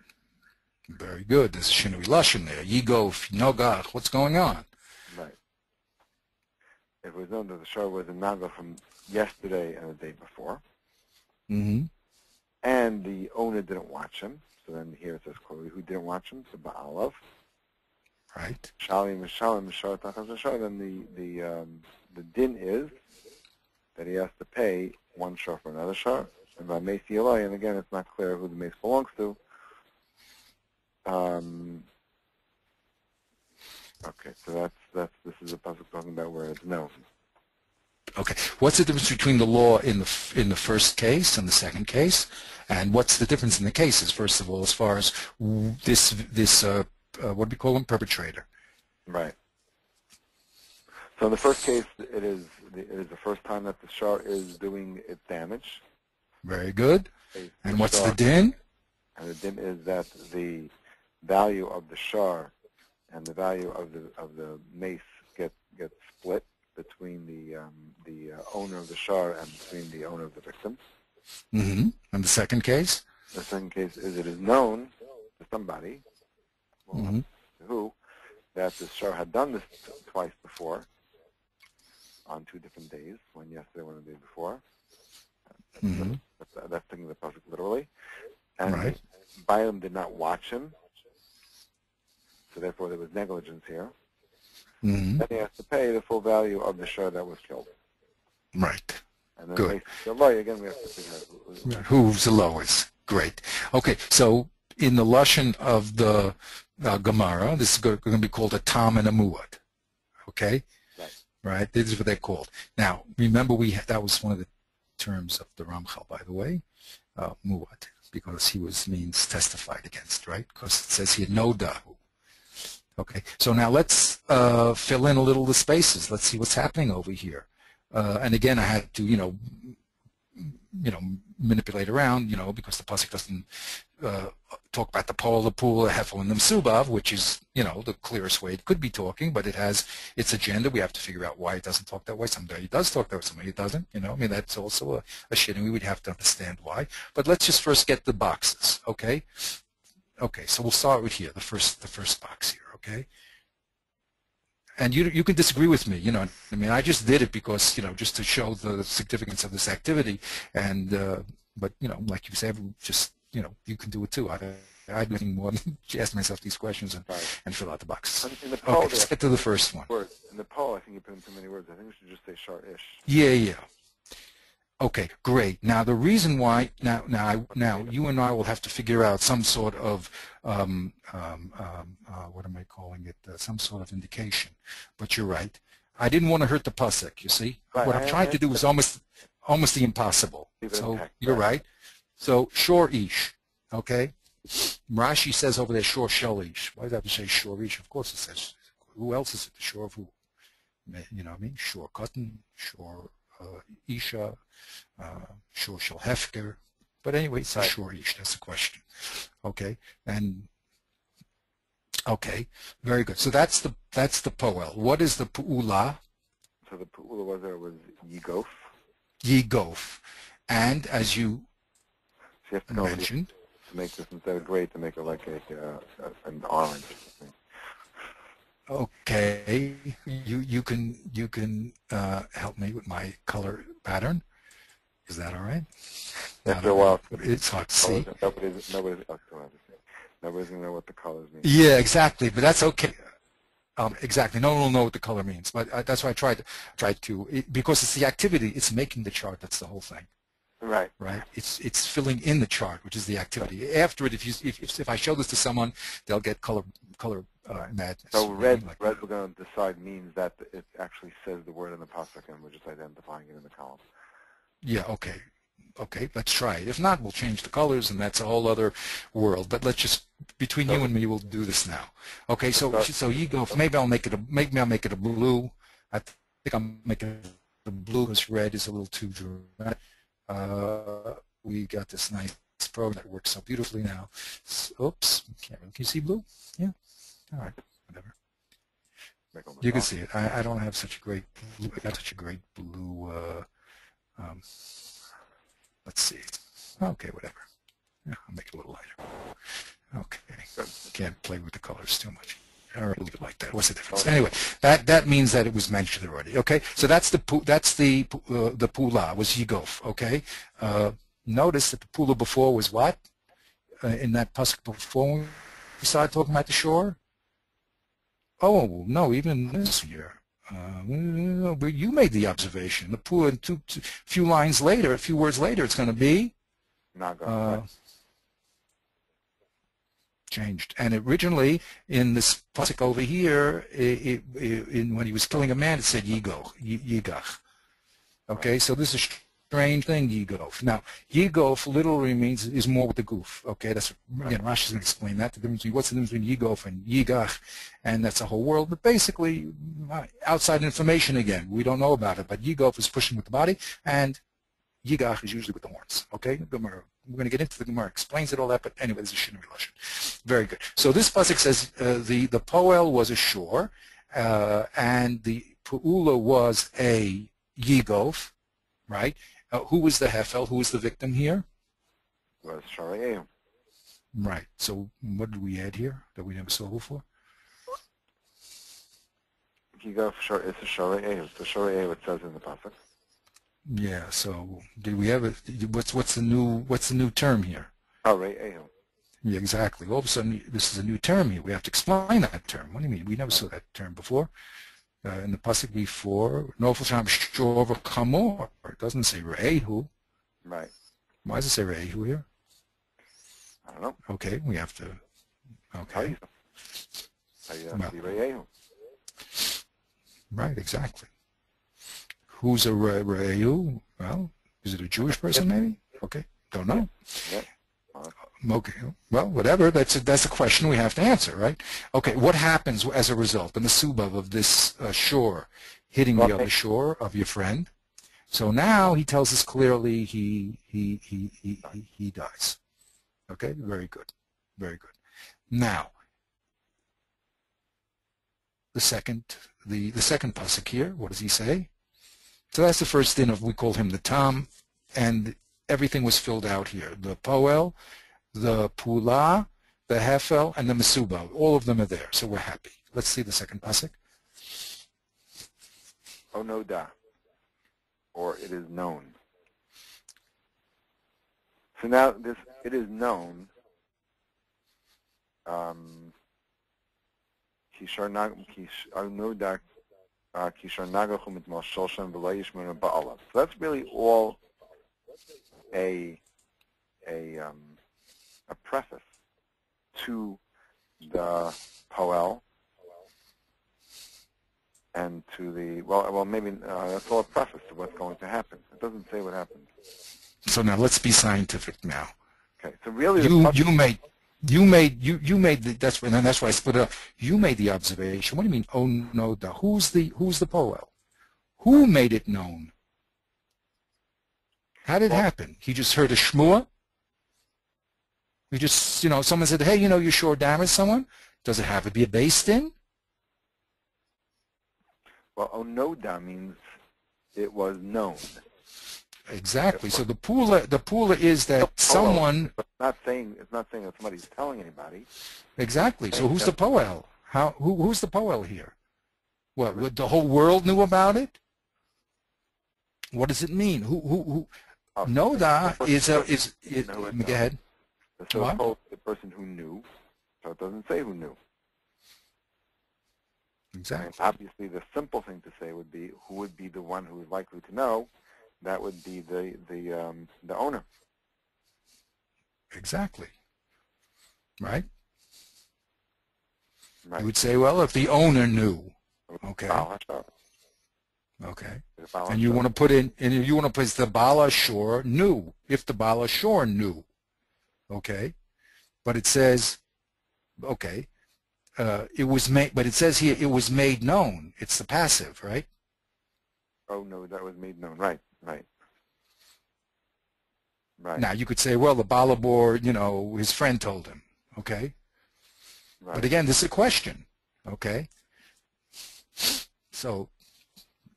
Very good. There's Shinui Lashon there. Yigof, Nogach. What's going on? Right. If it was known that the shar was a Naga from yesterday and the day before, mm-hmm. and the owner didn't watch him, so then here it says clearly who didn't watch him, so Ba'alav. Right. Shalim Shar Tachas Shar, then the din is that he has to pay one shar for another shar, and by Meis Yelai, and again it's not clear who the mace belongs to. Okay, so this is a pasuk talking about where it's known. Okay, what's the difference between the law in the first case and the second case, and what's the difference in the cases? First of all, as far as this what do we call him, perpetrator? Right. So in the first case, it is the first time that the shar is doing its damage. Very good. And what's the din? And the din is that the value of the shar and the value of the mace get split between the owner of the shar and between the owner of the victim. Mm-hmm. And the second case? The second case is it is known to somebody Mm-hmm. who, that the shor had done this twice before, on 2 different days, one yesterday, one the day before. Mm-hmm. That's taking the pasuk literally. And Right. Balaam did not watch him, so therefore there was negligence here. Mm-hmm. Then he has to pay the full value of the shor that was killed. Right. And then Good. the lawyer, again, we have to figure out Who's the lowest? Great. Okay, so in the Lashon of the Gemara, this is going to be called a tam and a muad. Okay? Right? This is what they're called. Now, remember, that was one of the terms of the Ramchal, by the way, muad, because he means testified against, right? Because it says here, no dahu. Okay, so now let's fill in a little the spaces. Let's see what's happening over here. And again, I had to, manipulate around, because the pasuk doesn't talk about the pole, the pool, the hefel, and the msubav, which is, the clearest way it could be talking, but it has its agenda. We have to figure out why it doesn't talk that way. Someday it does talk that way, someday it doesn't. That's also a shit, and we would have to understand why. But let's just first get the boxes, okay? Okay, so we'll start with here, the first box here, okay? And you can disagree with me, I just did it because, just to show the significance of this activity, and but like you said, just you can do it too. I'm doing more than ask myself these questions and fill out the boxes. in the poll, okay, let's get to the first one. In the poll, I think you put in too many words. I think we should just say shor-ish. Yeah. Okay, great. Now the reason why now you and I will have to figure out some sort of what am I calling it? Some sort of indication. But you're right. I didn't want to hurt the pasuk. You see, what I'm trying to do is almost the impossible. So you're right. So shor-ish. Okay. Rashi says over there shor shel-ish. Why does that say shor-ish? Of course it says. Who else is it? The shor of who? You know what I mean? Shor cotton. Shor isha. Shor shel hefker. But anyway, it's a shor-ish. That's the question. Okay. And okay, very good. So that's the poel. What is the pu'ula? So the pu'ula was yigof. Yigof. And as you have to mentioned, to make this instead of gray, to make it like an orange. Okay, you can help me with my color pattern. Is that all right? After a while, it's hard to see. Nobody's going to know what the colors mean. Yeah, exactly, but that's okay. Exactly, no one will know what the color means. But that's why I tried to because it's the activity. It's making the chart. That's the whole thing. Right. It's filling in the chart, which is the activity. After it, if I show this to someone, they'll get color madness. So red we're going to decide means that it actually says the word in the pasuk, and we're just identifying it in the column. Yeah. Okay. Let's try it. If not, we'll change the colors, and that's a whole other world. But let's just between you and me, we'll do this now. Okay. So you go. Maybe I'll make it a blue. I think I'll make it a blue because red is a little too dramatic. We got this nice program that works so beautifully now. Oops, can you see blue? Yeah. All right, whatever. You can see it. I don't have such a great blue. I got such a great blue. Let's see. Okay, whatever. Yeah, I'll make it a little lighter. Okay. Can't play with the colors too much. All right, leave it like that. What's the difference? Anyway, that means that it was mentioned already. Okay, so that's the pula was yigof. Okay, notice that the pula before was what? In that pasuk before we started talking about the shore. Oh no, even this year. You made the observation. The pula, a few lines later, a few words later, it's going to be changed. And originally, in this pasuk over here, when he was killing a man, it said yigach. Okay, so this is a strange thing, yigof. Now, yigof literally means is more with the goof. Okay, that's again Rashi is going to explain that. What's the difference between yigof and yigach, and that's a whole world. But basically, outside information again, we don't know about it. But yigof is pushing with the body, and yigach is usually with the horns. Okay, we're going to get into the Gemara, explains it all that, but anyway, this is Shinui Lashon. Very good. So this pasuk says the poel was a shore, and the pu'ula was a yigof, right? Who was the hefel? Who was the victim here? Was shor. Right. So what did we add here that we never saw before? You go for it's a Shorei Ehu. It's the Shorei Ehu it says in the pasuk. Yeah. So did we have it? What's the new term here? Shorei Ehu. Yeah, exactly. All of a sudden, this is a new term here. We have to explain that term. What do you mean? We never saw that term before. In the pasuk before, Nofel Sham Shor V'Chamor. It doesn't say Re'ehu. Right. Why does it say Re'ehu here? I don't know. Okay, we have to. Okay. Well, right, exactly. Who's a Re'ehu? Well, is it a Jewish person maybe? Okay, don't know. Yeah. Okay, well, whatever. That's a question we have to answer, right? Okay, what happens as a result, the mesubab of this shore hitting the other shore of your friend? So now he tells us clearly he dies. Okay, very good, very good. Now the second pasuk here. What does he say? So that's the first din of, we call him the tam, and everything was filled out here. The poel, the pula, the hefel, and the mesubah. All of them are there, so we're happy. Let's see the second pasuk. Onoda, or it is known. So now this, it is known. So that's really all a preface to the poel and to the, well maybe that's all a preface to what's going to happen. It doesn't say what happens. So now let's be scientific now. Okay, so really you made the, that's why I split it up. You made the observation. What do you mean? Oh no, who's the poel? Who made it known? How did it happen? He just heard a shmua? He just, someone said, hey, you sure damaged someone? Does it have to be a based in? Well, onoda means it was known. Exactly. So the pula is that someone. It's not saying that somebody's telling anybody. Exactly. So who's the poel? Who's the poel here? What, the whole world knew about it? What does it mean? Who? Noda is go ahead. So the person who knew. So it doesn't say who knew. Exactly. And obviously, the simple thing to say would be who would be the one who is likely to know. That would be the owner. Exactly. Right? Right. You would say, well, if the owner knew, okay. Okay. And you want to put in, and you want to place the Bala Shore knew, if the Bala Shore knew. Okay. But it says, okay, it was made, but it says here it was made known. It's the passive, right? Oh no, that was made known. Right. Now you could say, well, the Balabor, his friend told him. Okay. Right. But again, this is a question. Okay. So,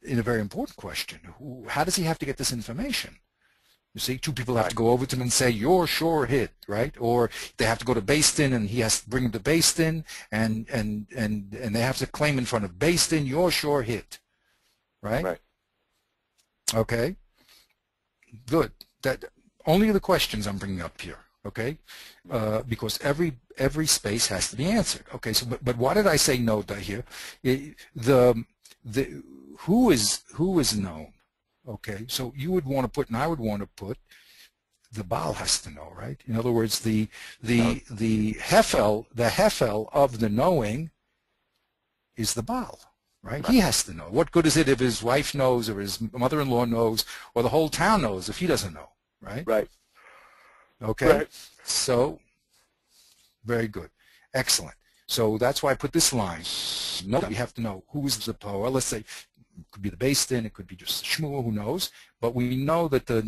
in a very important question, how does he have to get this information? You see, two people have to go over to him and say, you're sure hit, right? Or they have to go to Basin and he has to bring him to Basin and they have to claim in front of Basin, you're sure hit, right? Okay, good. That only the questions I'm bringing up here, okay? Because every space has to be answered. Okay, so but why did I say no here? Who is known? Okay, so you would want to put, and I would want to put, the Baal has to know, right? In other words, the hefel of the knowing is the Baal, right? He has to know. What good is it if his wife knows, or his mother-in-law knows, or the whole town knows if he doesn't know, right? Right. Okay. Right. So, very good, excellent. So that's why I put this line. No, we have to know who is the power. Let's say. It could be the based in, it could be just Shmuel, who knows? But we know that the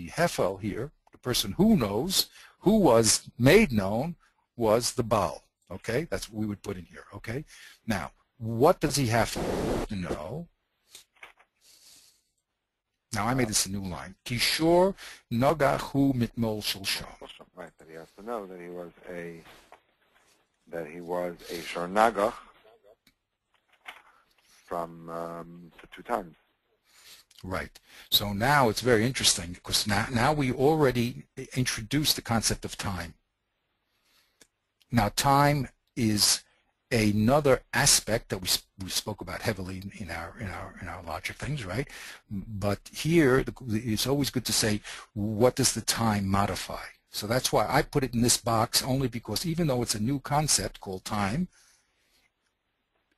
Hefel here, the person who knows, who was made known, was the Baal. Okay, that's what we would put in here. Okay, now what does he have to know? Now I made this a new line. Kishor nagahu mitmol shulsham. Right, that he has to know that he was a shor nagach from the 2 times. Right. So now it's very interesting because now we already introduced the concept of time. Now time is another aspect that we spoke about heavily in our logic things, right? But here it's always good to say, what does the time modify? So that's why I put it in this box, only because even though it's a new concept called time,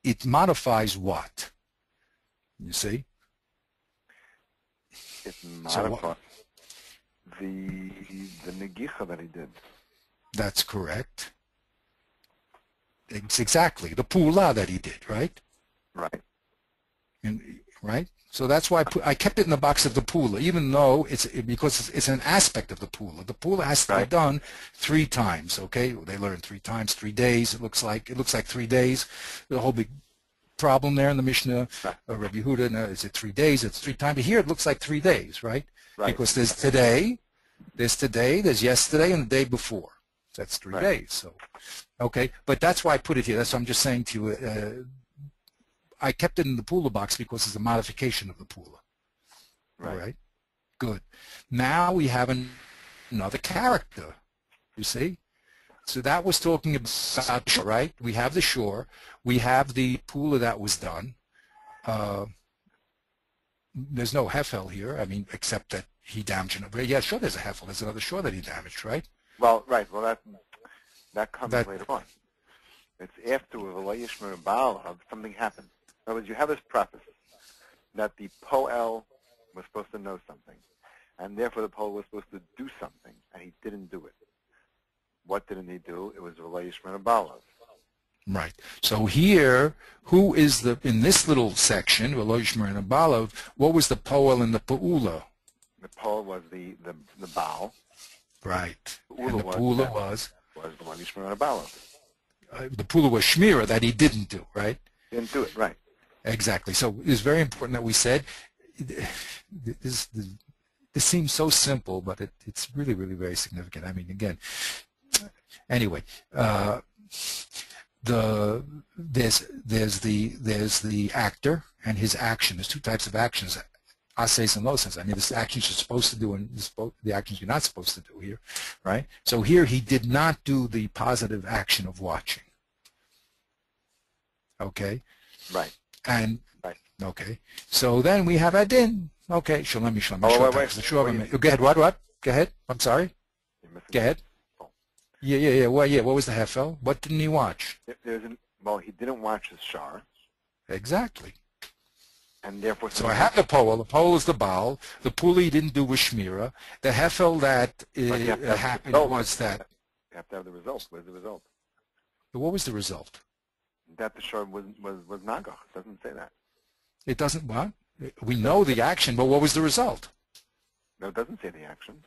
it modifies what? You see? It modifies the negicha that he did. That's correct. It's exactly the pula that he did, right? Right. Right. So that's why I kept it in the box of the pula, even though because it's an aspect of the pula. The pula has to be done 3 times. Okay, they learn 3 times, 3 days. It looks like 3 days. The whole big problem there in the Mishnah, Rabbi Yehuda, is it 3 days? It's 3 times. But here it looks like 3 days, right? Because there's today, there's yesterday, and the day before. That's 3 days. So, okay, but that's why I put it here. That's what I'm just saying to you. I kept it in the pula box because it's a modification of the pula. All right. Good. Now we have another character. You see? So that was talking about the shore, right? We have the shore. We have the pula that was done. There's no hefel here. I mean, except that he damaged it. Yeah, sure, there's a hefel. There's another shore that he damaged, right? Well, right. Well, that comes later on. It's after something happened. In other words, you have this preface that the poel was supposed to know something, and therefore the poel was supposed to do something, and he didn't do it. What didn't he do? It was V'lo Yishmer Balav. Right. So here, who is in this little section, V'lo Yishmer Balav, what was the poel and the pa'ula? The poel was the Baal. Right. And the pa'ula was V'lo Yishmer Balav. The pula was shmira that he didn't do, right? Didn't do it, right. Exactly. So it's very important that we said, this seems so simple, but it's really, really very significant. I mean, again, anyway, there's the actor and his action. There's 2 types of actions, ases and loses. I mean, this actions you're supposed to do and the actions you're not supposed to do here, right? So here he did not do the positive action of watching. Okay? Right. And, okay. So then we have adin. Okay, shalom, shalom. Go ahead, what? Go ahead. I'm sorry. Go ahead. Yeah. What was the hefel? What didn't he watch? Well, he didn't watch his shar. Exactly. And therefore, so I have the poel. The poel is the baal. The pula he didn't do was shmira. The hefel that happened was that. You have to have the result. Where's the result? What was the result? That the shor was nagach. It doesn't say that. It doesn't what? We know the action, but what was the result? No, it doesn't say the action.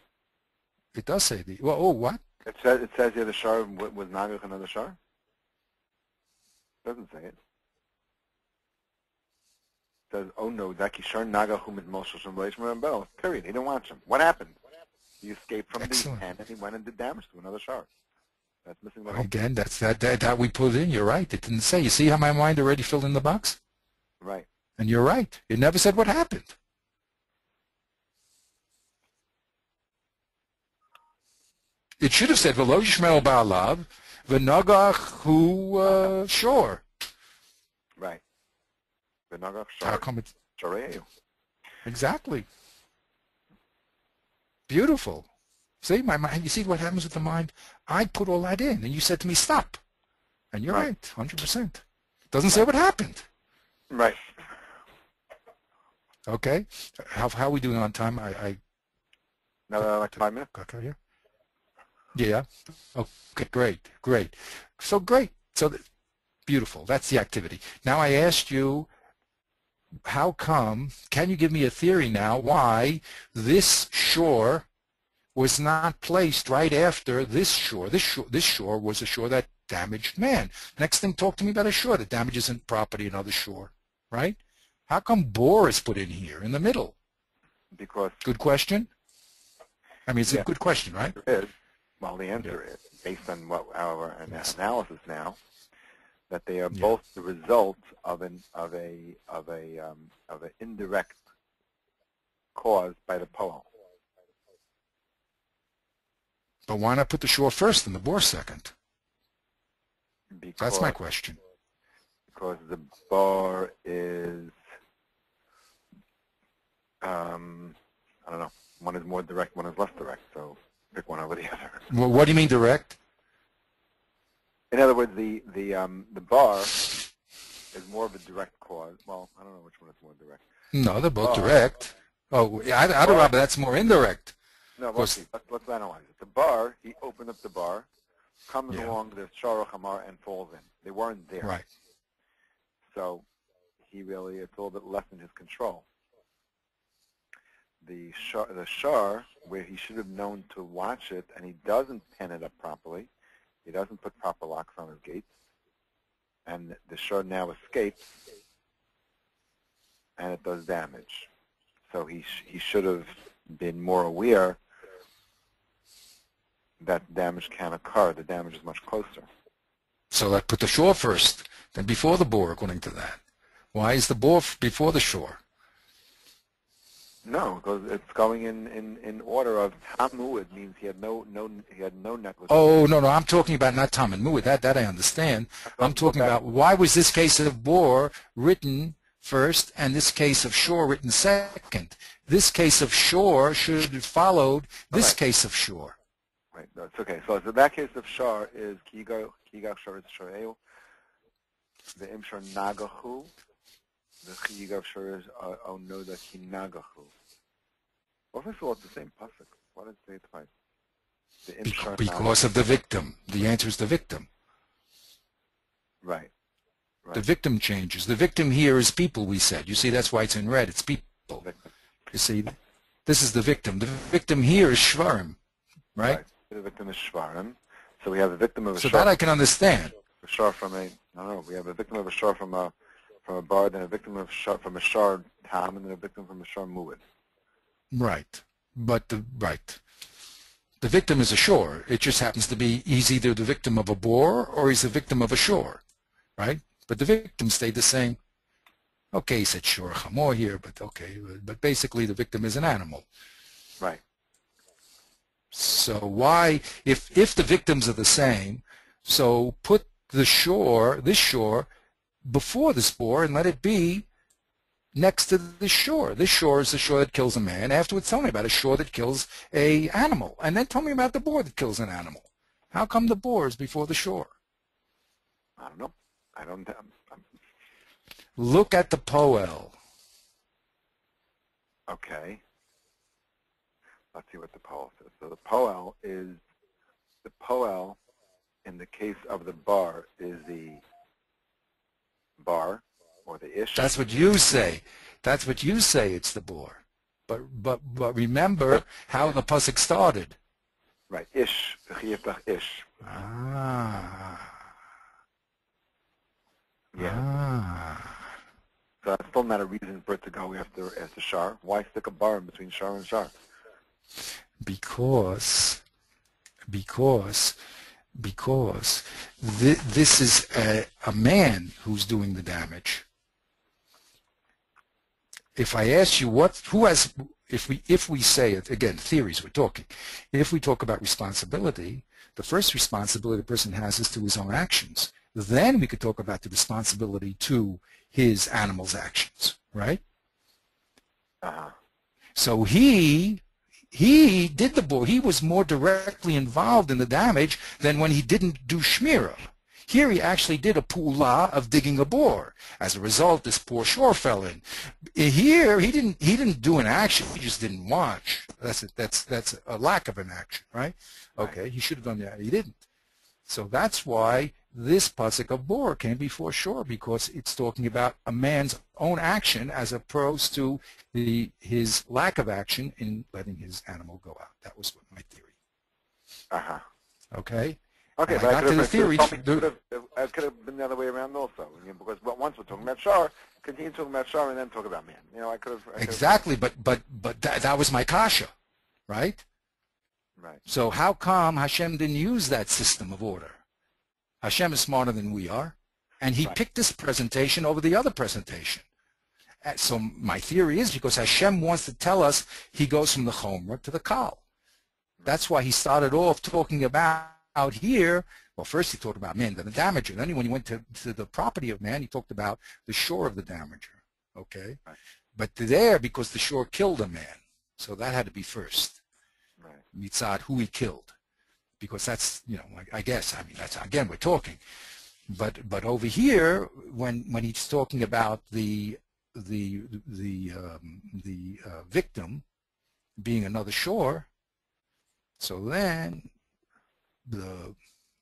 It does say the. Well, oh, what? It says here the shor was nagach another shor. It doesn't say it. It says, oh no, Zaki shor nagach mit Moshe from Leishmer and Bell. Period. He didn't watch him. What happened? He escaped from the hand and he went and did damage to another shor. That's missing the whole. Again, that's that we put in. You're right. It didn't say. You see how my mind already filled in the box? Right. And you're right. It never said what happened. It should have said V'lo Yishmel Ba'alav V'nagach Hu Shor. Right. V'nagach Shor. How come it's Shoreu. Exactly. Beautiful. See, my mind. You see what happens with the mind? I put all that in, and you said to me, "Stop," and you're right, 100%. Doesn't say what happened. Right. Okay. How are we doing on time? Another like 5 minutes. Okay, here. Yeah. Okay. Great. So great. So beautiful. That's the activity. Now I asked you, how come? Can you give me a theory now why this shore was not placed right after this shore? This shore was a shore that damaged man. Next thing, talk to me about a shore that damages property another shore, right? How come Bor is put in here in the middle? Because. Good question. I mean, it's a good question, right? It is. Well, the answer is, based on what our analysis now, that they are Yeah. both the result of an indirect cause by the poem. But why not put the shore first and the bore second? That's my Because question. the bar is, I don't know, one is more direct, one is less direct, so pick one over the other. Well, what do you mean direct? In other words, the bar is more of a direct cause. Well, I don't know which one is more direct. No, they're both Bar, direct. Oh, Adarabba, that's more indirect. no, let's analyze it. The bar, he opened up the bar, comes along the Shara Hamar and falls in. They weren't there. Right. So he really, it's a little bit less in his control. The shar, where he should have known to watch it, and he doesn't pen it up properly, he doesn't put proper locks on his gates, and the shar now escapes, and it does damage. So he should have been more aware that damage can occur. The damage is much closer. So let's put the shore first, then before the bore, according to that. Why is the bore before the shore? No, because it's going in order of tamu. It means he had no net with. Oh, no, I'm talking about not tam and mu'ud. That I understand. I'm talking about why was this case of bore written first and this case of shore written second? This case of shore should have followed this case of shore. Right, no, it's okay. So that case of shar is kiga shar is shareu. The imshar nagahu. The chiyigav shar is onoda kinagahu. Well, first of all, it's the same pasuk. Why did it say it twice? The imshar Because of the victim. The answer is the victim. Right. The victim changes. The victim here is people, we said. You see, that's why it's in red. It's people. Victim. You see, this is the victim. The victim here is shvarim, right? The victim is shvarim. So we have a victim of a shar. So that I can understand. A shar from a, I don't know, we have a victim of a shar from a bar, then a victim of shar from a shar tam, and then a victim from a shar mu'ud. Right. But the victim is a shore. It just happens to be he's either the victim of a bore or he's the victim of a shore, right? But the victim stayed the same. Okay, he said shore chamor here, but okay. But basically the victim is an animal. Right. So why, if the victims are the same, so put the shore, this shore, before the spore and let it be next to the shore. This shore is the shore that kills a man. Afterwards, tell me about a shore that kills a animal. And then tell me about the boar that kills an animal. How come the boar is before the shore? I don't know. Look at the poel. Okay. Let's see what the poel says. So the poel in the case of the bar is the bar or the ish. That's what you say. That's what you say. It's the boar. But remember how the pasuk started. Right. Ish. Ish. Ah. Yeah. Ah. So that's still not a reason for it to go after shar. Why stick a bar in between shar and shar? Because this is a man who's doing the damage. If I ask you if we say it, again, theories we're talking, if we talk about responsibility, the first responsibility the person has is to his own actions. Then we could talk about the responsibility to his animal's actions, right? Uh-huh. So he did the bore. He was more directly involved in the damage than when he didn't do shmira. Here he actually did a pula of digging a bore. As a result, this poor shore fell in. Here he didn't do an action. He just didn't watch. That's a lack of an action, right? Okay, he should have done that. He didn't. So that's why this pasuk of bore came before shore, because it's talking about a man's own action as opposed to his lack of action in letting his animal go out. That was my theory. Uh-huh. Okay? Okay, and but I got to the theory. It could have been the other way around also. I mean, because once we're talking about shar, continue talking about shar and then talk about man. You know, I could have. Exactly, but that was my kasha, right? Right. So how come Hashem didn't use that system of order? Hashem is smarter than we are, and he Right. picked this presentation over the other presentation. So my theory is because Hashem wants to tell us he goes from the Chomer to the Kal. That's why he started off talking about out here. Well, first he talked about man, then the damager. Then when he went to the property of man, he talked about the shore of the damager. Okay? Right. But there, because the shore killed a man, so that had to be first. Right. Mitzad, who he killed. Because that's, you know, I guess, I mean, that's, again, we're talking. But over here, when he's talking about the victim being another shore, so then the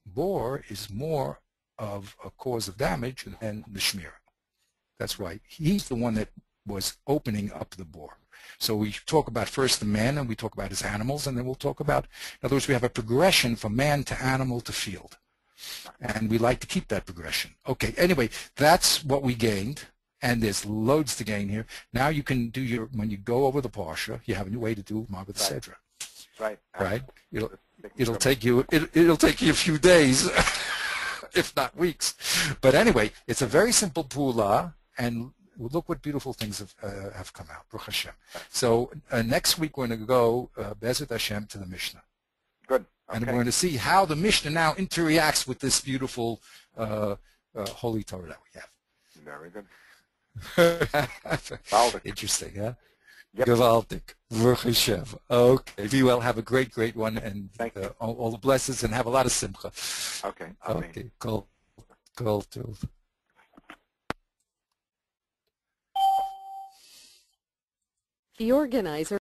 bore is more of a cause of damage than the shmira. That's why he's the one that was opening up the bore. So we talk about first the man, and we talk about his animals, and then we'll talk about, in other words, we have a progression from man to animal to field. And we like to keep that progression. Okay, anyway, that's what we gained, and there's loads to gain here. Now you can do your, when you go over the Parsha, you have a new way to do Margaret Sedra. Right. Right? It'll take you a few days, if not weeks. But anyway, it's a very simple pula, and look what beautiful things have come out. Baruch Hashem. So next week we're going to go Bezrat Hashem to the Mishnah. Good. Okay. And we're going to see how the Mishnah now interacts with this beautiful Holy Torah that we have. Very good. Interesting, huh? Yep. Gewaltig. Baruch Hashem. Okay. Be well. Have a great, great one. And all the blessings, and have a lot of simcha. Okay. Amen. Okay. Kol tov. The organizer